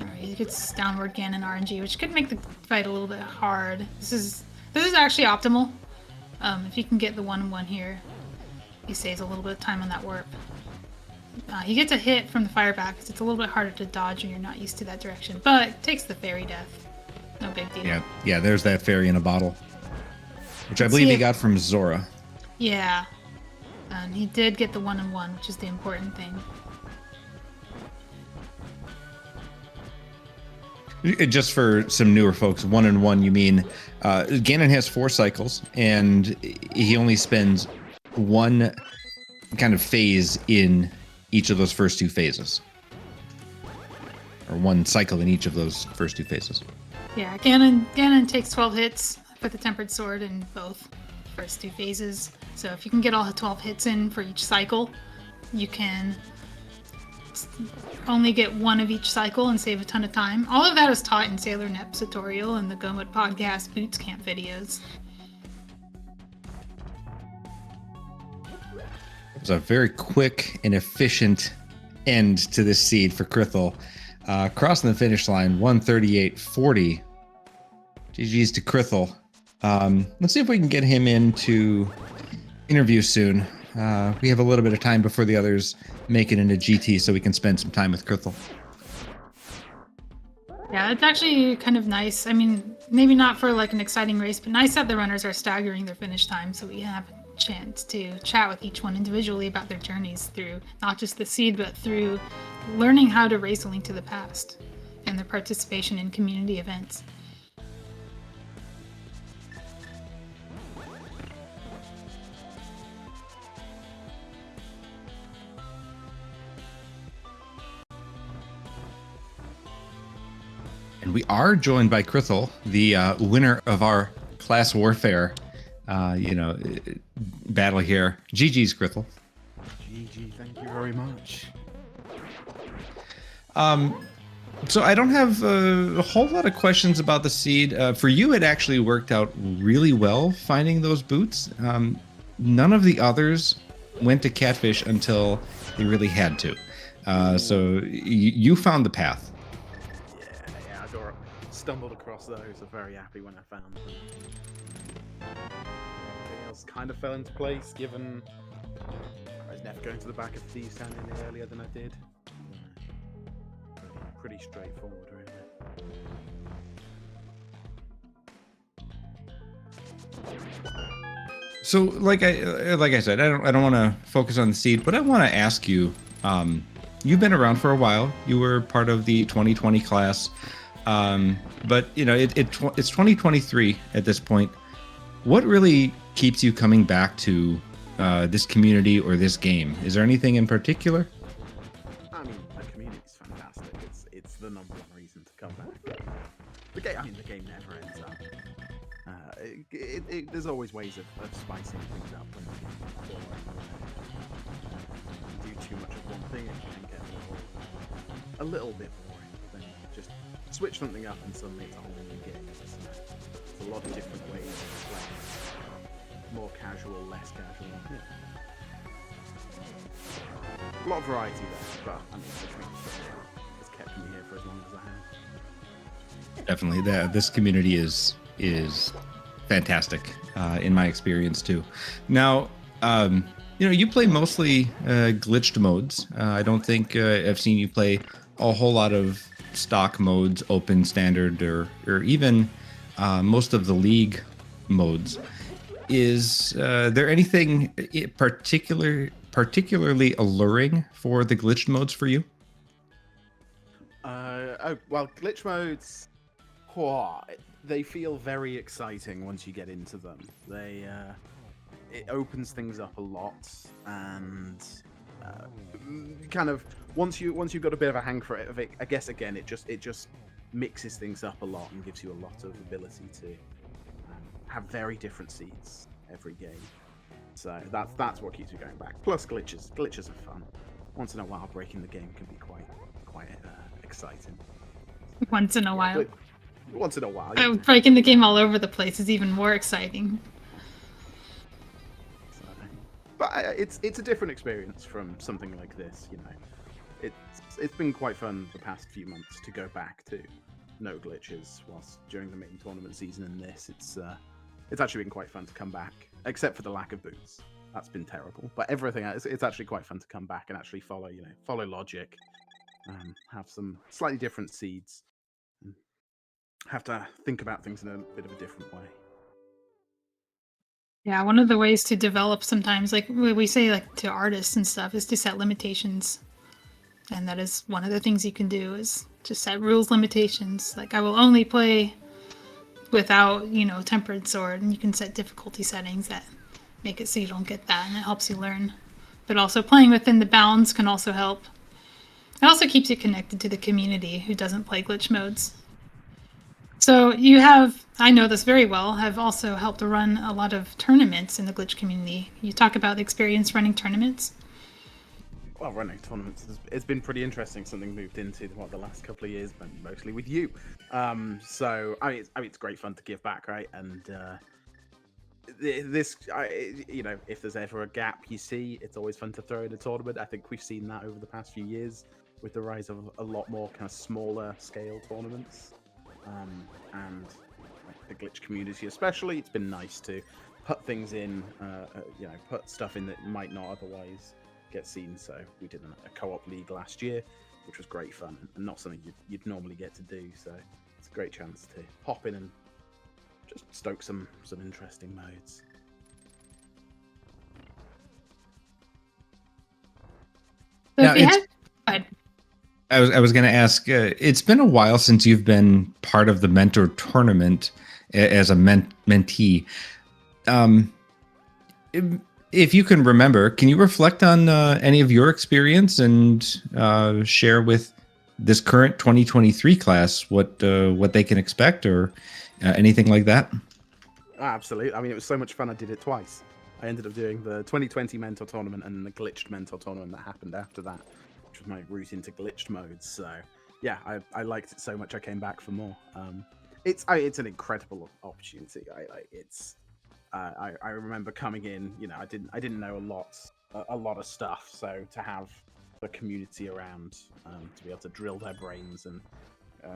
Alright, he gets downward Ganon RNG, which could make the fight a little bit hard. This is actually optimal. If you can get the 1-1 here, he saves a little bit of time on that warp. He gets a hit from the fire back because it's a little bit harder to dodge when you're not used to that direction, but takes the fairy death. No big deal.
Yeah, there's that fairy in a bottle, which I believe he got from Zora.
Yeah, and he did get the 1-1, which is the important thing.
Just for some newer folks, 1-1, you mean Ganon has 4 cycles, and he only spends 1 kind of phase in each of those first 2 phases, or 1 cycle in each of those first 2 phases.
Yeah, Ganon takes 12 hits with the Tempered Sword in both first 2 phases. So if you can get all the 12 hits in for each cycle, you can only get one of each cycle and save a ton of time. All of that is taught in Sailor Nep's tutorial and the Go Mode Podcast Boots Camp videos.
It was a very quick and efficient end to this seed for Krithel. Crossing the finish line, 138.40. GG's to Krithel. Let's see if we can get him into interview soon. We have a little bit of time before the others make it into GT, so we can spend some time with Krithel.
Yeah, it's actually kind of nice. I mean, maybe not for like an exciting race, but nice that the runners are staggering their finish time, so we have a chance to chat with each one individually about their journeys through not just the seed, but through learning how to race A Link to the Past and their participation in community events.
And we are joined by Krithel, the winner of our class warfare, battle here. GG's, Krithel.
GG, thank you very much.
So I don't have a whole lot of questions about the seed. For you, it actually worked out really well finding those boots. None of the others went to Catfish until they really had to. So you found the path.
Yeah, I stumbled across those. I'm very happy when I found them. Everything else kind of fell into place, given I was never going to the back of Thieves Town any earlier than I did. Pretty straightforward, really.
So, like I said, I don't want to focus on the seed, but I want to ask you. You've been around for a while. You were part of the 2020 class, but it's 2023 at this point. What really keeps you coming back to this community or this game? Is there anything in particular?
I mean, the community's fantastic. It's the number one reason to come back. The game never ends up. There's always ways of spicing things up when you do too much of one thing. It can get a little bit boring. Then just switch something up and suddenly it's a whole new game. There's a lot of different ways of playing. More casual, less casual. Yeah. A lot of variety there, but I mean, it's kept me here for as long as I have.
Definitely, this community is fantastic in my experience too. Now, you play mostly glitched modes. I don't think I've seen you play a whole lot of stock modes, open, standard, or even most of the league modes. Is there anything particularly alluring for the glitched modes for you?
Well, glitch modes, they feel very exciting once you get into them. It opens things up a lot, and kind of once you've got a bit of a hang for it, I guess again it just mixes things up a lot and gives you a lot of ability to have very different seeds every game. So that's what keeps you going back. Plus glitches are fun. Once in a while, breaking the game can be quite exciting.
Once in a while.
Once in a while.
Breaking the game all over the place is even more exciting.
So, but it's a different experience from something like this. It's been quite fun the past few months to go back to no glitches whilst during the main tournament season. And this, it's actually been quite fun to come back, except for the lack of boots. That's been terrible. But everything else, it's actually quite fun to come back and actually follow logic, have some slightly different seeds, and have to think about things in a bit of a different way.
Yeah, one of the ways to develop sometimes, like we say, like to artists and stuff, is to set limitations. And that is one of the things you can do, is just set rules limitations. Like I will only play without, Tempered Sword, and you can set difficulty settings that make it so you don't get that, and it helps you learn. But also playing within the bounds can also help. It also keeps you connected to the community who doesn't play glitch modes. So you have, I know this very well, have also helped to run a lot of tournaments in the glitch community. You talk about the experience running tournaments.
Well, running tournaments it's been pretty interesting. Something moved into the last couple of years, but mostly with you. So it's great fun to give back, right? And if there's ever a gap you see, it's always fun to throw in a tournament. I think we've seen that over the past few years with the rise of a lot more kind of smaller scale tournaments. And like the glitch community especially, it's been nice to put things in, put stuff in that might not otherwise get seen. So we did a co-op league last year, which was great fun and not something you'd normally get to do. So it's a great chance to pop in and just stoke some interesting modes.
So
Now,
if you
it's-
had, go ahead.
I was going to ask. It's been a while since you've been part of the mentor tournament as a mentee. If you can remember, can you reflect on any of your experience and share with this current 2023 class what they can expect or anything like that?
Absolutely. I mean, it was so much fun. I did it twice. I ended up doing the 2020 mentor tournament and the glitched mentor tournament that happened after that, which was my route into glitched modes. So yeah, I liked it so much I came back for more. It's an incredible opportunity. I remember coming in. I didn't know a lot of stuff. So to have the community around to be able to drill their brains and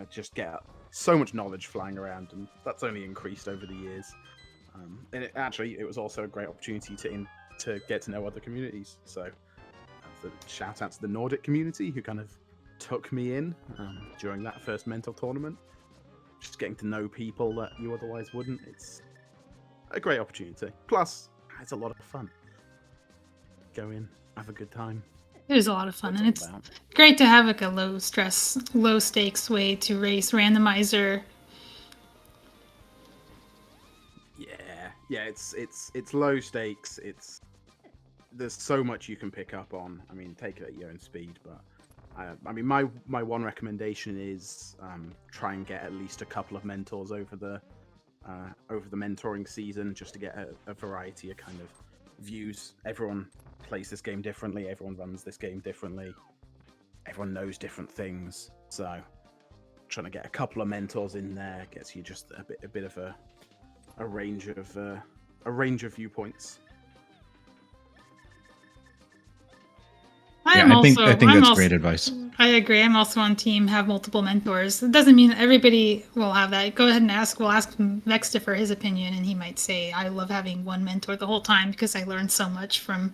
just get so much knowledge flying around, and that's only increased over the years. And it was also a great opportunity to get to know other communities. So shout out to the Nordic community who kind of took me in during that first mentor tournament. Just getting to know people that you otherwise wouldn't. It's a great opportunity. Plus, it's a lot of fun. Go in, have a good time.
It was a lot of fun,
That's
and
all
it's
about.
great to have like a low stress, low stakes way to race randomizer.
Yeah. It's low stakes. There's so much you can pick up on. I mean, take it at your own speed, but my one recommendation is try and get at least a couple of mentors over the mentoring season, just to get a variety of kind of views. Everyone plays this game differently. Everyone runs this game differently. Everyone knows different things. So trying to get a couple of mentors in there gets you just a bit of a range of viewpoints.
I think that's great advice.
I agree. I'm also on team have multiple mentors. It doesn't mean everybody will have that. Go ahead and ask. We'll ask Vexta for his opinion, and he might say, "I love having one mentor the whole time because I learned so much from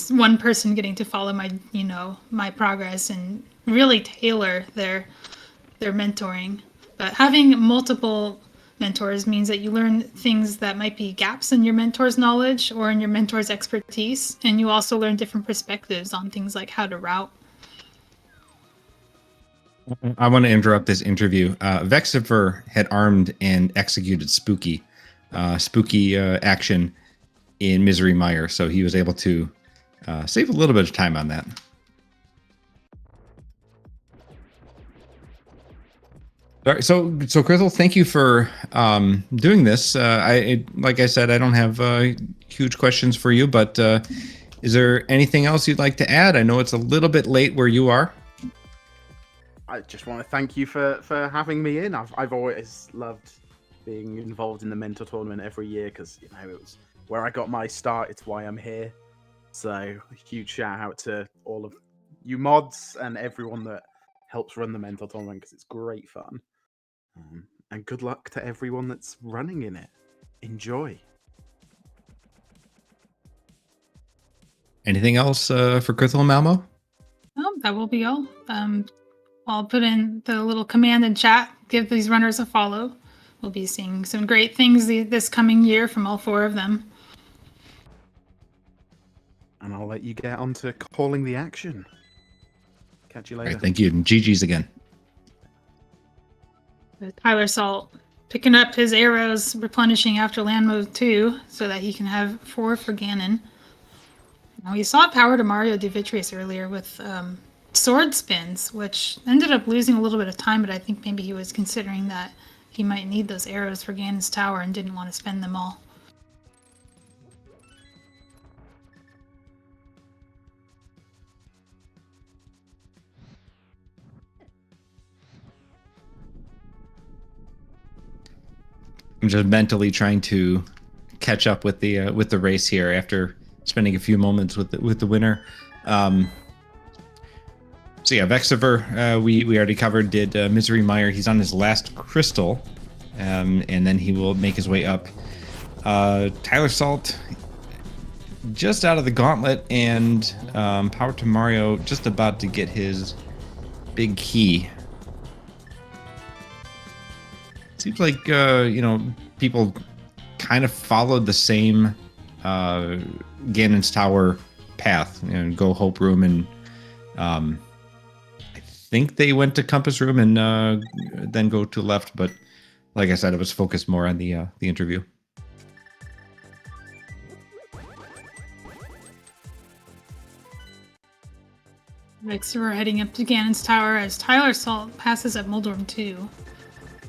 one person getting to follow my progress and really tailor their mentoring." But having multiple mentors means that you learn things that might be gaps in your mentor's knowledge or in your mentor's expertise, and you also learn different perspectives on things like how to route.
I want to interrupt this interview. Vexifer had armed and executed spooky action in Misery Mire, so he was able to save a little bit of time on that. All right, so Crystal, thank you for doing this. Like I said, I don't have huge questions for you, but is there anything else you'd like to add? I know it's a little bit late where you are.
I just want to thank you for having me in. I've always loved being involved in the mentor tournament every year because it was where I got my start. It's why I'm here. So a huge shout out to all of you mods and everyone that helps run the mentor tournament because it's great fun. And good luck to everyone that's running in it. Enjoy.
Anything else for Crystal and Malmo?
Oh, that will be all. I'll put in the little command in chat. Give these runners a follow. We'll be seeing some great things this coming year from all four of them.
And I'll let you get on to calling the action. Catch you later.
All right, thank you. And GG's again.
Tyler Salt picking up his arrows, replenishing after land mode 2 so that he can have 4 for Ganon. Now we saw Power to Mario Devitrius earlier with sword spins, which ended up losing a little bit of time, but I think maybe he was considering that he might need those arrows for Ganon's tower and didn't want to spend them all.
I'm just mentally trying to catch up with the race here after spending a few moments with the winner. So yeah, Vexiver, we already covered. Did Misery Mire? He's on his last crystal, and then he will make his way up. Tyler Salt, just out of the gauntlet, and Power to Mario just about to get his big key. Seems like people kind of followed the same Ganon's Tower path, go Hope Room, and I think they went to Compass Room and then go to left. But like I said, it was focused more on the interview.
Vexiver heading up to Ganon's tower as Tyler Salt passes at Moldorm 2.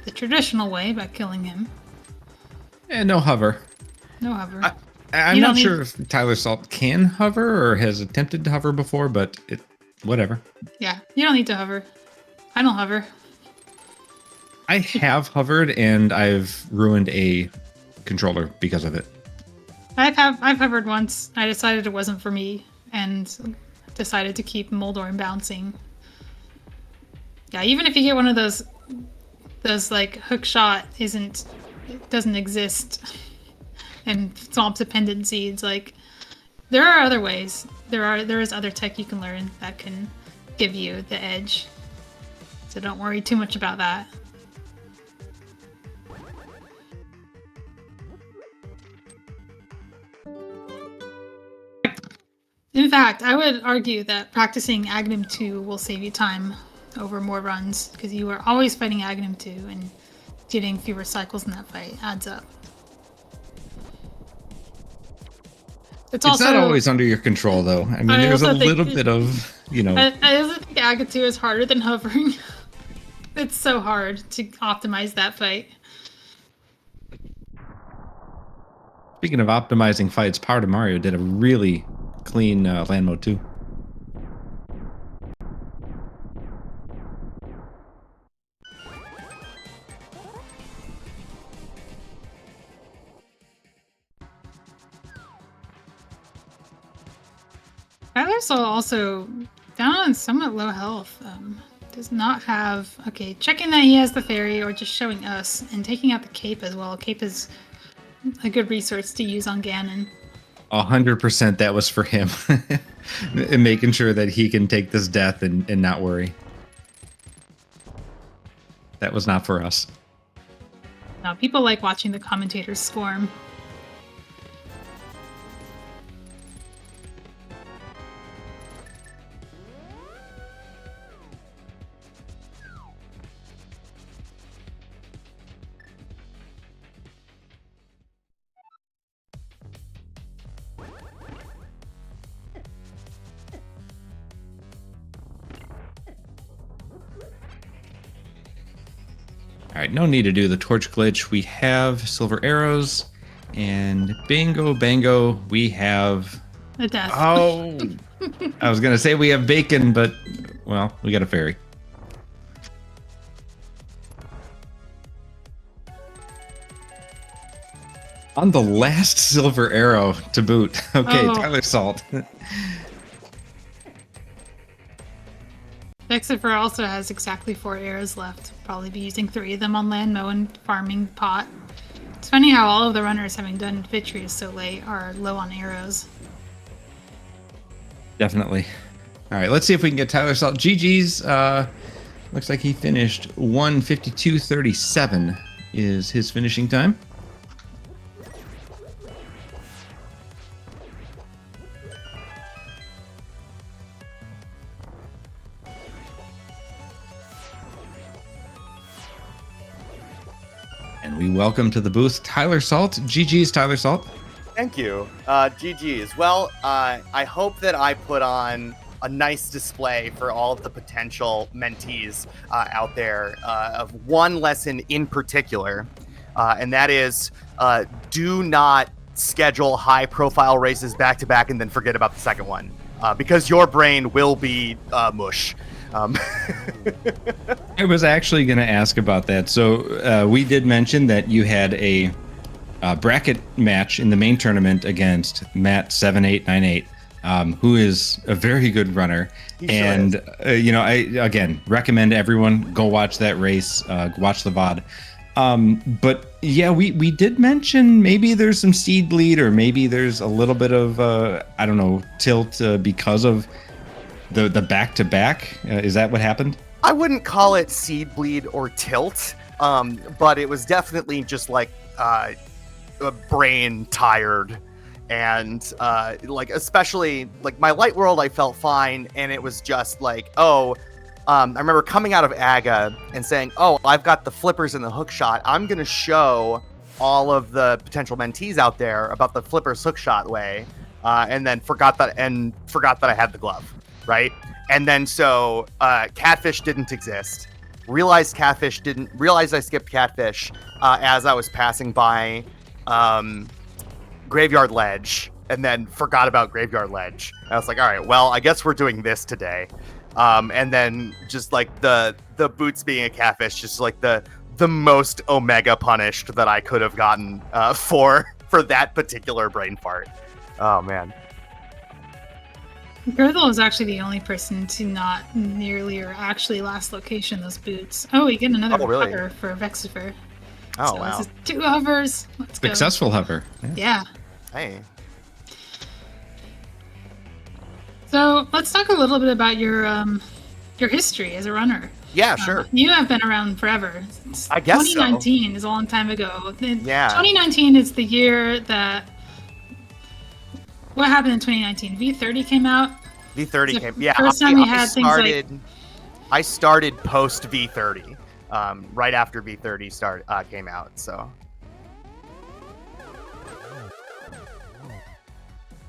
The traditional way, by killing him.
And no hover.
No hover.
I'm not sure if Tyler Salt can hover or has attempted to hover before, but whatever.
Yeah, you don't need to hover. I don't hover.
I have hovered and I've ruined a controller because of it.
I've hovered once. I decided it wasn't for me and decided to keep Moldorm bouncing. Yeah, even if you get one of those like hook shot doesn't exist and swamp dependent seeds, like there are other ways. There is other tech you can learn that can give you the edge. So don't worry too much about that. In fact, I would argue that practicing Aghanim 2 will save you time over more runs, because you are always fighting Aghanim 2, and getting fewer cycles in that fight adds up. It's
not always under your control, though. I mean, there's a little bit of,
I also think Agha 2 is harder than hovering. It's so hard to optimize that fight.
Speaking of optimizing fights, Power to Mario did a really clean land mode too.
Tyler's also down on somewhat low health. Does not have... Okay, checking that he has the fairy, or just showing us, and taking out the cape as well. Cape is a good resource to use on Ganon.
100% that was for him. And making sure that he can take this death and not worry. That was not for us.
No, people like watching the commentators squirm.
All right, no need to do the torch glitch. We have silver arrows, and bingo, bango, we have...
A death.
Oh, I was gonna say we have bacon, but well, we got a fairy. On the last silver arrow to boot. Okay,
Oh.
Tyler Salt.
Vexiver also has exactly 4 arrows left. Probably be using 3 of them on Landmo and farming pot. It's funny how all of the runners, having done Vitreous so late, are low on arrows.
Definitely. All right, let's see if we can get Tyler Salt. GG's. Looks like he finished 1:52:37 is his finishing time. And we welcome to the booth Tyler Salt. GG's, Tyler Salt.
Thank you. GG's. Well, I hope that I put on a nice display for all of the potential mentees out there of one lesson in particular, and that is do not schedule high-profile races back-to-back and then forget about the second one, because your brain will be mush.
I was actually going to ask about that. So we did mention that you had a bracket match in the main tournament against Matt 7898, who is a very good runner. And I again recommend everyone go watch that race, watch the VOD. But yeah, we did mention maybe there's some seed bleed, or maybe there's a little bit of I don't know, tilt because of the back-to-back. Is that what happened?
I wouldn't call it seed bleed or tilt, but it was definitely just like a brain tired, and like especially like my light world, I felt fine, and it was just like, I remember coming out of AGA and saying, I've got the flippers and the hook shot. I'm gonna show all of the potential mentees out there about the flippers hook shot way, and then forgot that I had the glove. Right. And then so catfish didn't exist. Realized I skipped catfish as I was passing by Graveyard Ledge, and then forgot about Graveyard Ledge. And I was like, all right, well, I guess we're doing this today. And then just like the boots being a catfish, just like the most Omega punished that I could have gotten for that particular brain fart. Oh man.
Berthel is actually the only person to not nearly or actually last location those boots. Oh, we get another
really?
hover for Vexifer.
Oh,
so
wow.
This is 2 hovers. Let's go.
Successful hover.
Yeah.
Hey.
So let's talk a little bit about your history as a runner.
Yeah, sure.
You have been around forever.
I guess
2019 is a long time ago.
Yeah.
2019 is the year that... What happened in 2019? V30 came out.
V30 came. Yeah.
First time we had things like...
I started post V30, right after V30 came out. So.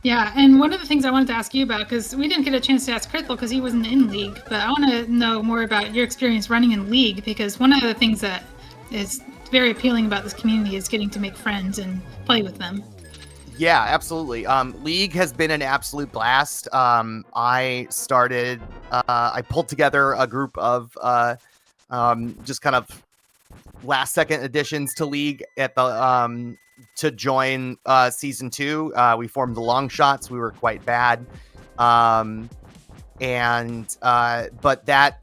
Yeah, and one of the things I wanted to ask you about, because we didn't get a chance to ask Krithel because he wasn't in League, but I want to know more about your experience running in League, because one of the things that is very appealing about this community is getting to make friends and play with them.
Yeah, absolutely. League has been an absolute blast. I pulled together a group of just kind of last second additions to League at the to join season 2. We formed the Long Shots. We were quite bad, but that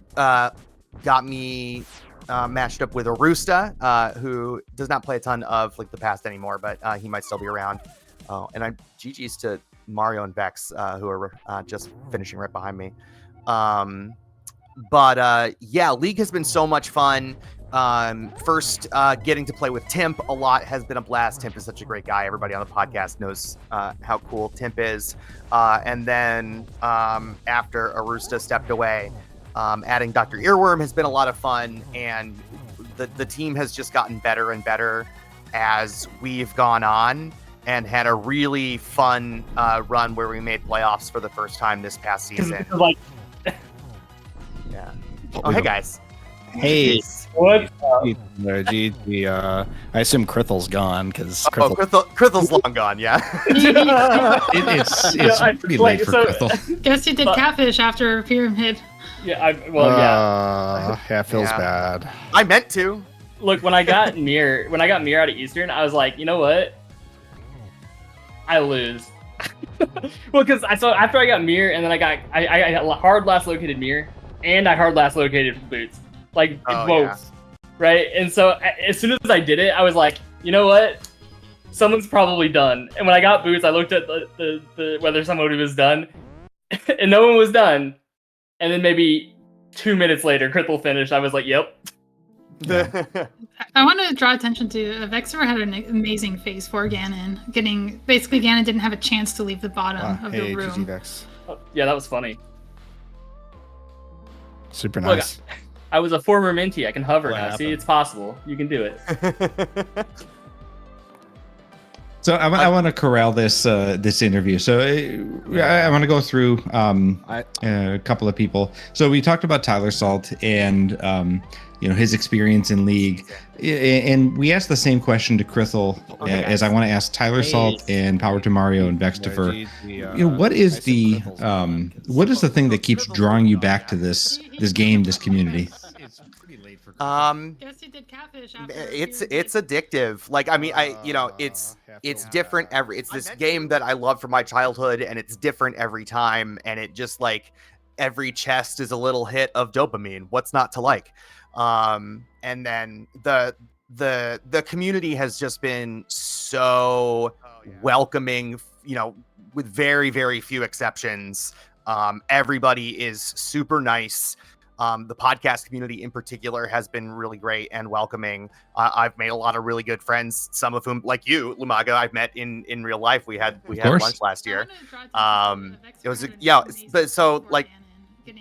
got me matched up with Arusta, who does not play a ton of like the past anymore, but he might still be around. Oh, and I'm GG's to Mario and Vex, who are just finishing right behind me. Yeah, League has been so much fun. First, getting to play with Timp a lot has been a blast. Timp is such a great guy. Everybody on the podcast knows how cool Timp is. And then after Arusta stepped away, adding Dr. Earworm has been a lot of fun. And the team has just gotten better and better as we've gone on, and had a really fun run where we made playoffs for the first time this past season. Yeah. Oh, hey guys.
Hey.
What?
GG. I assume Krithel's gone because
Krithel's long gone. Yeah.
It's pretty late for Krithel.
Guess you did catfish after Pyramid.
Yeah,
yeah, it feels
Yeah.
bad.
I meant to.
Look, when I got Mir out of Eastern, I was like, you know what? I lose. Well, because after I got Mir, and then I hard last located Mir, and I hard last located Boots, like both,
yeah.
right? And so as soon as I did it, I was like, you know what? Someone's probably done. And when I got Boots, I looked at the whether somebody was done, and no one was done. And then maybe 2 minutes later, Krithel finished. I was like, yep.
I want to draw attention to Vexor had an amazing phase 4 Ganon. Basically, Ganon didn't have a chance to leave the bottom of
Hey,
the room.
GG Vex.
Yeah, that was funny.
Super
Look,
nice.
I was a former mentee. I can hover
What
now. See,
happened?
it's possible. You can do it.
So I want to corral this interview. So I want to go through a couple of people. So we talked about Tyler Salt and his experience in League, and we asked the same question to Krithel as I want to ask Tyler Salt and Power to Mario and Vextifer. What is the thing that keeps drawing you back to this game, this community? It's pretty late for
Guess you did catfish after
it's
you
addictive. Like, I mean, it's different it's this game that I love from my childhood, and it's different every time, and it just like every chest is a little hit of dopamine. What's not to like? And then the community has just been so welcoming, with very, very few exceptions. Everybody is super nice. The podcast community in particular has been really great and welcoming. I've made a lot of really good friends, some of whom, like you, Lumaga, I've met in real life. We had lunch last year. It was but so like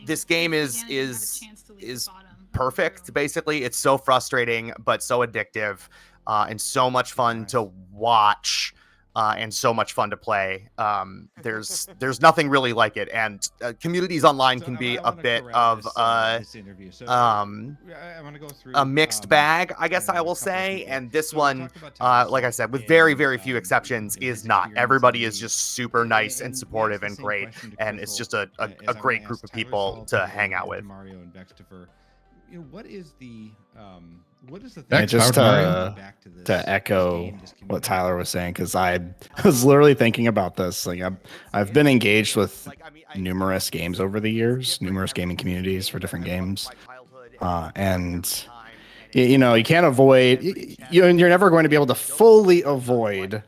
this game is perfect. Basically, it's so frustrating but so addictive, and so much fun to watch. And so much fun to play. There's nothing really like it, and communities online can be a bit of a mixed bag, I guess I will say. And this one, like I said, with very, very few exceptions, is not. Everybody is just super nice and supportive and great, and it's just a great group of people to hang out with.
Mario and Vextifer. What is the
Yeah, just to echo what Tyler was saying, because I was literally thinking about this. Like, I've been engaged with numerous games over the years, numerous gaming communities for different games, and you can't avoid. You're never going to be able to fully avoid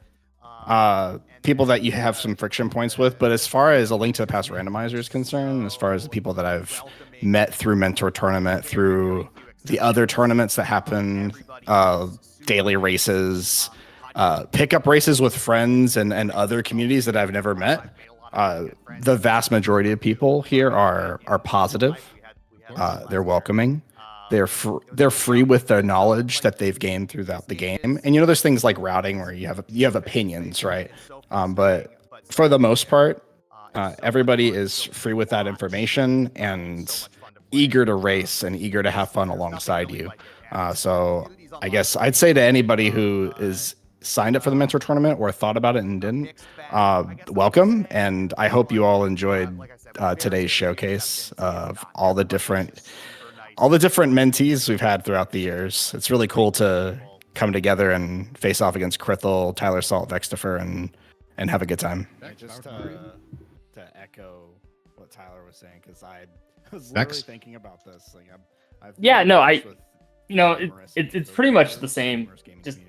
people that you have some friction points with. But as far as A Link to the Past randomizer is concerned, as far as the people that I've met through Mentor Tournament, through the other tournaments that happen, daily races, pickup races with friends and other communities that I've never met, the vast majority of people here are positive. They're welcoming. They're free with their knowledge that they've gained throughout the game. And there's things like routing where you have opinions, right? But for the most part, everybody is free with that information and eager to race and eager to have fun alongside you. So I guess I'd say to anybody who is signed up for the Mentor Tournament or thought about it and didn't, welcome. And I hope you all enjoyed today's showcase of all the different mentees we've had throughout the years. It's really cool to come together and face off against Krithel, Tyler Salt, Vextifer, and have a good time. Just to echo what Tyler was saying, because I was literally thinking about this. Like,
it's pretty much the same. Just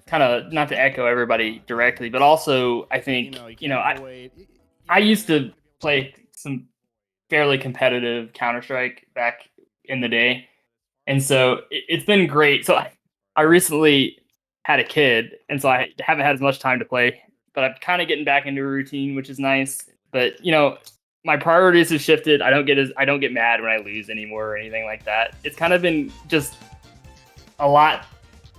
kind of not to echo everybody directly, but also I think I used to play some fairly competitive Counter-Strike back in the day, and so it's been great. So I recently had a kid, and so I haven't had as much time to play, but I'm kind of getting back into a routine, which is nice. But my priorities have shifted. I don't get mad when I lose anymore or anything like that. It's kind of been just a lot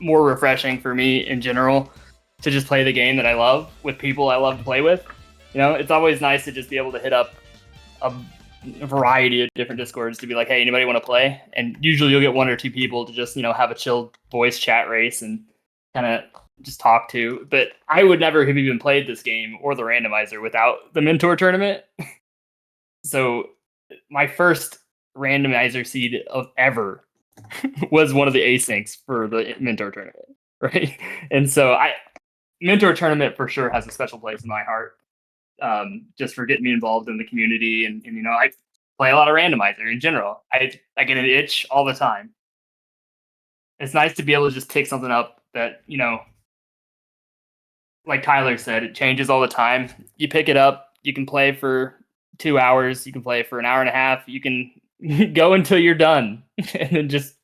more refreshing for me in general to just play the game that I love with people I love to play with. It's always nice to just be able to hit up a variety of different Discords to be like, hey, anybody want to play? And usually you'll get one or two people to just, have a chill voice chat race and kind of just talk to. But I would never have even played this game or the randomizer without the Mentor Tournament. So my first randomizer seed of ever was one of the asyncs for the Mentor Tournament, right? And so Mentor Tournament for sure has a special place in my heart, just for getting me involved in the community. And I play a lot of randomizer in general. I get an itch all the time. It's nice to be able to just pick something up that, like Tyler said, it changes all the time. You pick it up, you can play for 2 hours, you can play for an hour and a half, you can go until you're done and then just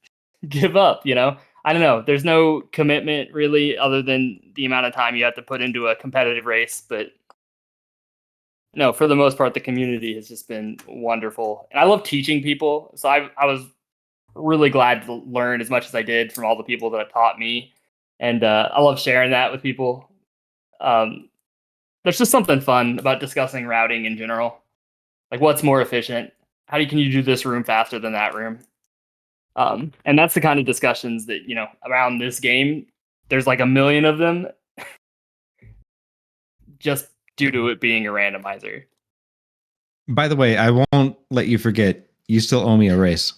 give up. I don't know, there's no commitment really other than the amount of time you have to put into a competitive race. But no, for the most part, the community has just been wonderful, and I love teaching people. So I was really glad to learn as much as I did from all the people that have taught me, and I love sharing that with people. There's just something fun about discussing routing in general. Like, what's more efficient? Can you do this room faster than that room? And that's the kind of discussions that, around this game, there's like a million of them just due to it being a randomizer.
By the way, I won't let you forget, you still owe me a race.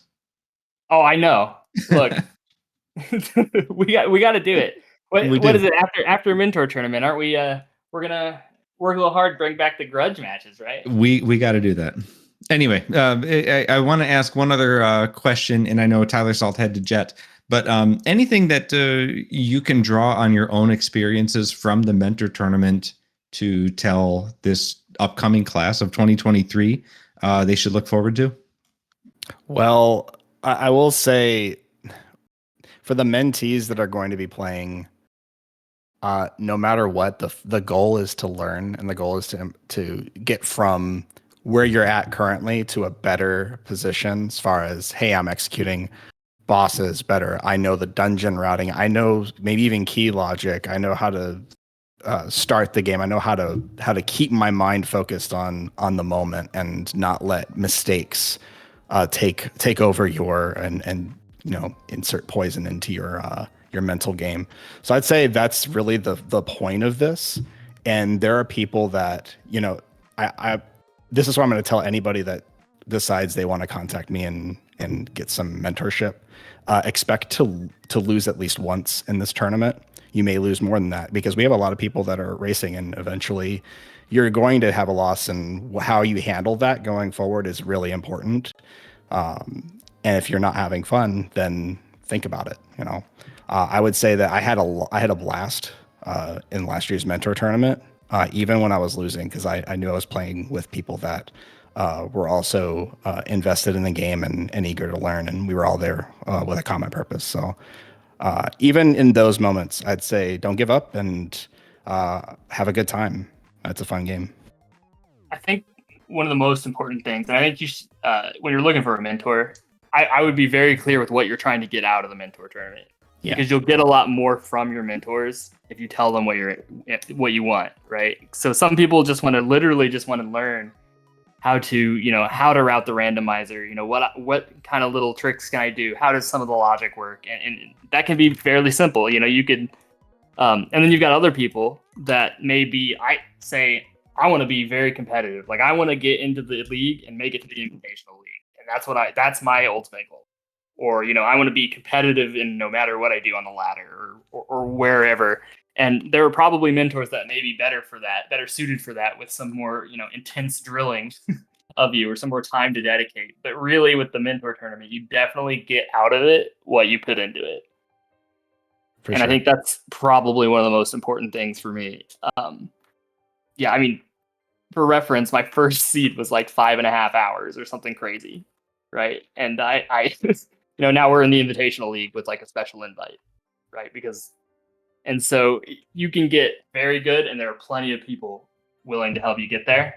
Oh, I know. Look, we got to do it. What is it after Mentor tournament? Aren't we? We're gonna work a little hard, bring back the grudge matches, right?
We got to do that. Anyway, I want to ask one other question, and I know Tyler Salt had to jet, but anything that you can draw on your own experiences from the Mentor tournament to tell this upcoming class of 2023 they should look forward to?
Well, I will say for the mentees that are going to be playing, no matter what, the goal is to learn, and the goal is to get from where you're at currently to a better position as far as, hey, I'm executing bosses better. I know the dungeon routing. I know maybe even key logic. I know how to start the game. I know how to keep my mind focused on the moment and not let mistakes take over and insert poison into your mental game. So I'd say that's really the point of this. And there are people that, this is what I'm going to tell anybody that decides they want to contact me and get some mentorship. Expect to lose at least once in this tournament. You may lose more than that because we have a lot of people that are racing, and eventually you're going to have a loss, and how you handle that going forward is really important. And if you're not having fun, then think about it. I would say that I had a blast in last year's Mentor tournament, even when I was losing, because I knew I was playing with people that were also invested in the game and eager to learn, and we were all there with a common purpose. So even in those moments, I'd say don't give up and have a good time. It's a fun game.
I think one of the most important things, and I think you should, when you're looking for a mentor, I would be very clear with what you're trying to get out of the Mentor tournament. Yeah. Because you'll get a lot more from your mentors if you tell them what you want, right? So some people just want to learn how to route the randomizer. What kind of little tricks can I do? How does some of the logic work? And that can be fairly simple. You could, and then you've got other people that maybe I want to be very competitive. Like, I want to get into the league and make it to the Invitational League, and that's my ultimate goal. Or, I want to be competitive in no matter what I do on the ladder or wherever. And there are probably mentors that may be better suited for that, with some more, intense drilling of you or some more time to dedicate. But really, with the Mentor tournament, you definitely get out of it what you put into it. For sure. I think that's probably one of the most important things for me. For reference, my first seed was like 5.5 hours or something crazy, right? And I now we're in the Invitational League with like a special invite, right? And so you can get very good, and there are plenty of people willing to help you get there.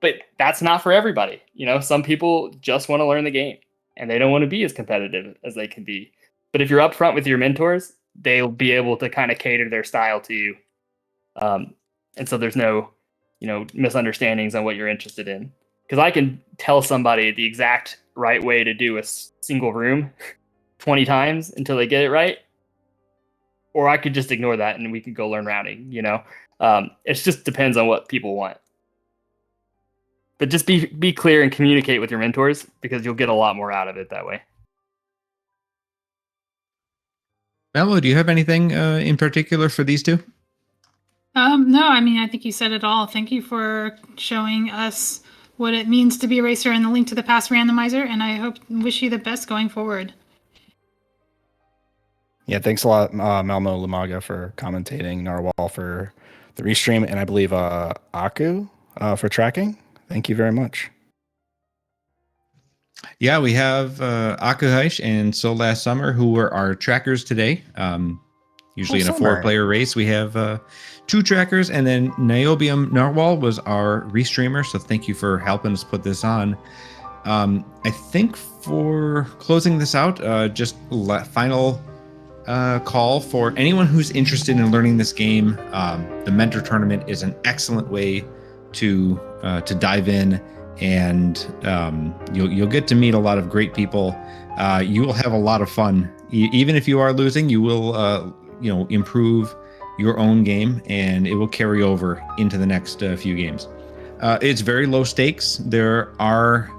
But that's not for everybody. Some people just want to learn the game, and they don't want to be as competitive as they can be. But if you're upfront with your mentors, they'll be able to kind of cater their style to you. And so there's no, misunderstandings on what you're interested in. Because I can tell somebody the exact right way to do a single room 20 times until they get it right. Or I could just ignore that and we could go learn routing, It just depends on what people want. But just be clear and communicate with your mentors, because you'll get a lot more out of it that way.
Mello, do you have anything in particular for these two?
No, I think you said it all. Thank you for showing us what it means to be a racer and the Link to the Past randomizer, and I wish you the best going forward.
Yeah, thanks a lot, Malmo Lumaga, for commentating, Narwhal for the restream, and I believe Aku for tracking. Thank you very much.
Yeah, we have Aku Heish and So Last Summer, who were our trackers today. Usually in a 4-player race, we have 2 trackers, and then Niobium Narwhal was our restreamer, so thank you for helping us put this on. I think for closing this out, just final call for anyone who's interested in learning this game. The Mentor Tournament is an excellent way to dive in, and you'll get to meet a lot of great people. You will have a lot of fun. Even if you are losing, you will improve your own game, and it will carry over into the next few games. It's very low stakes. There are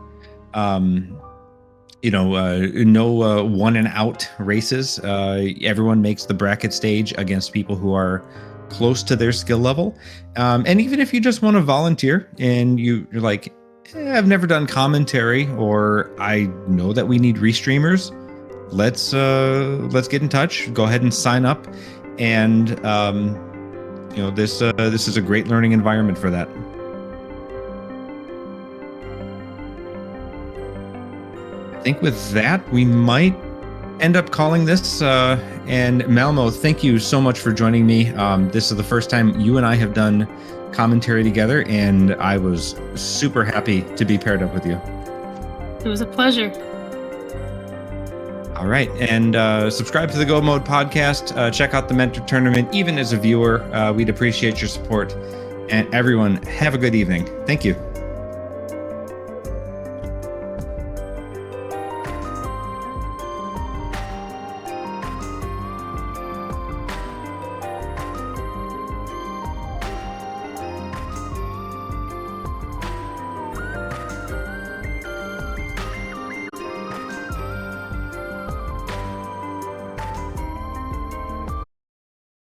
no one and out races. Everyone makes the bracket stage against people who are close to their skill level. And even if you just want to volunteer and you're like, I've never done commentary, or I know that we need restreamers, let's get in touch. Go ahead and sign up. And this is a great learning environment for that. I think with that, we might end up calling this. And Malmo, thank you so much for joining me. This is the first time you and I have done commentary together, and I was super happy to be paired up with you.
It was a pleasure.
All right, and subscribe to the Go Mode podcast. Check out the Mentor Tournament. Even as a viewer, we'd appreciate your support. And everyone, have a good evening. Thank you.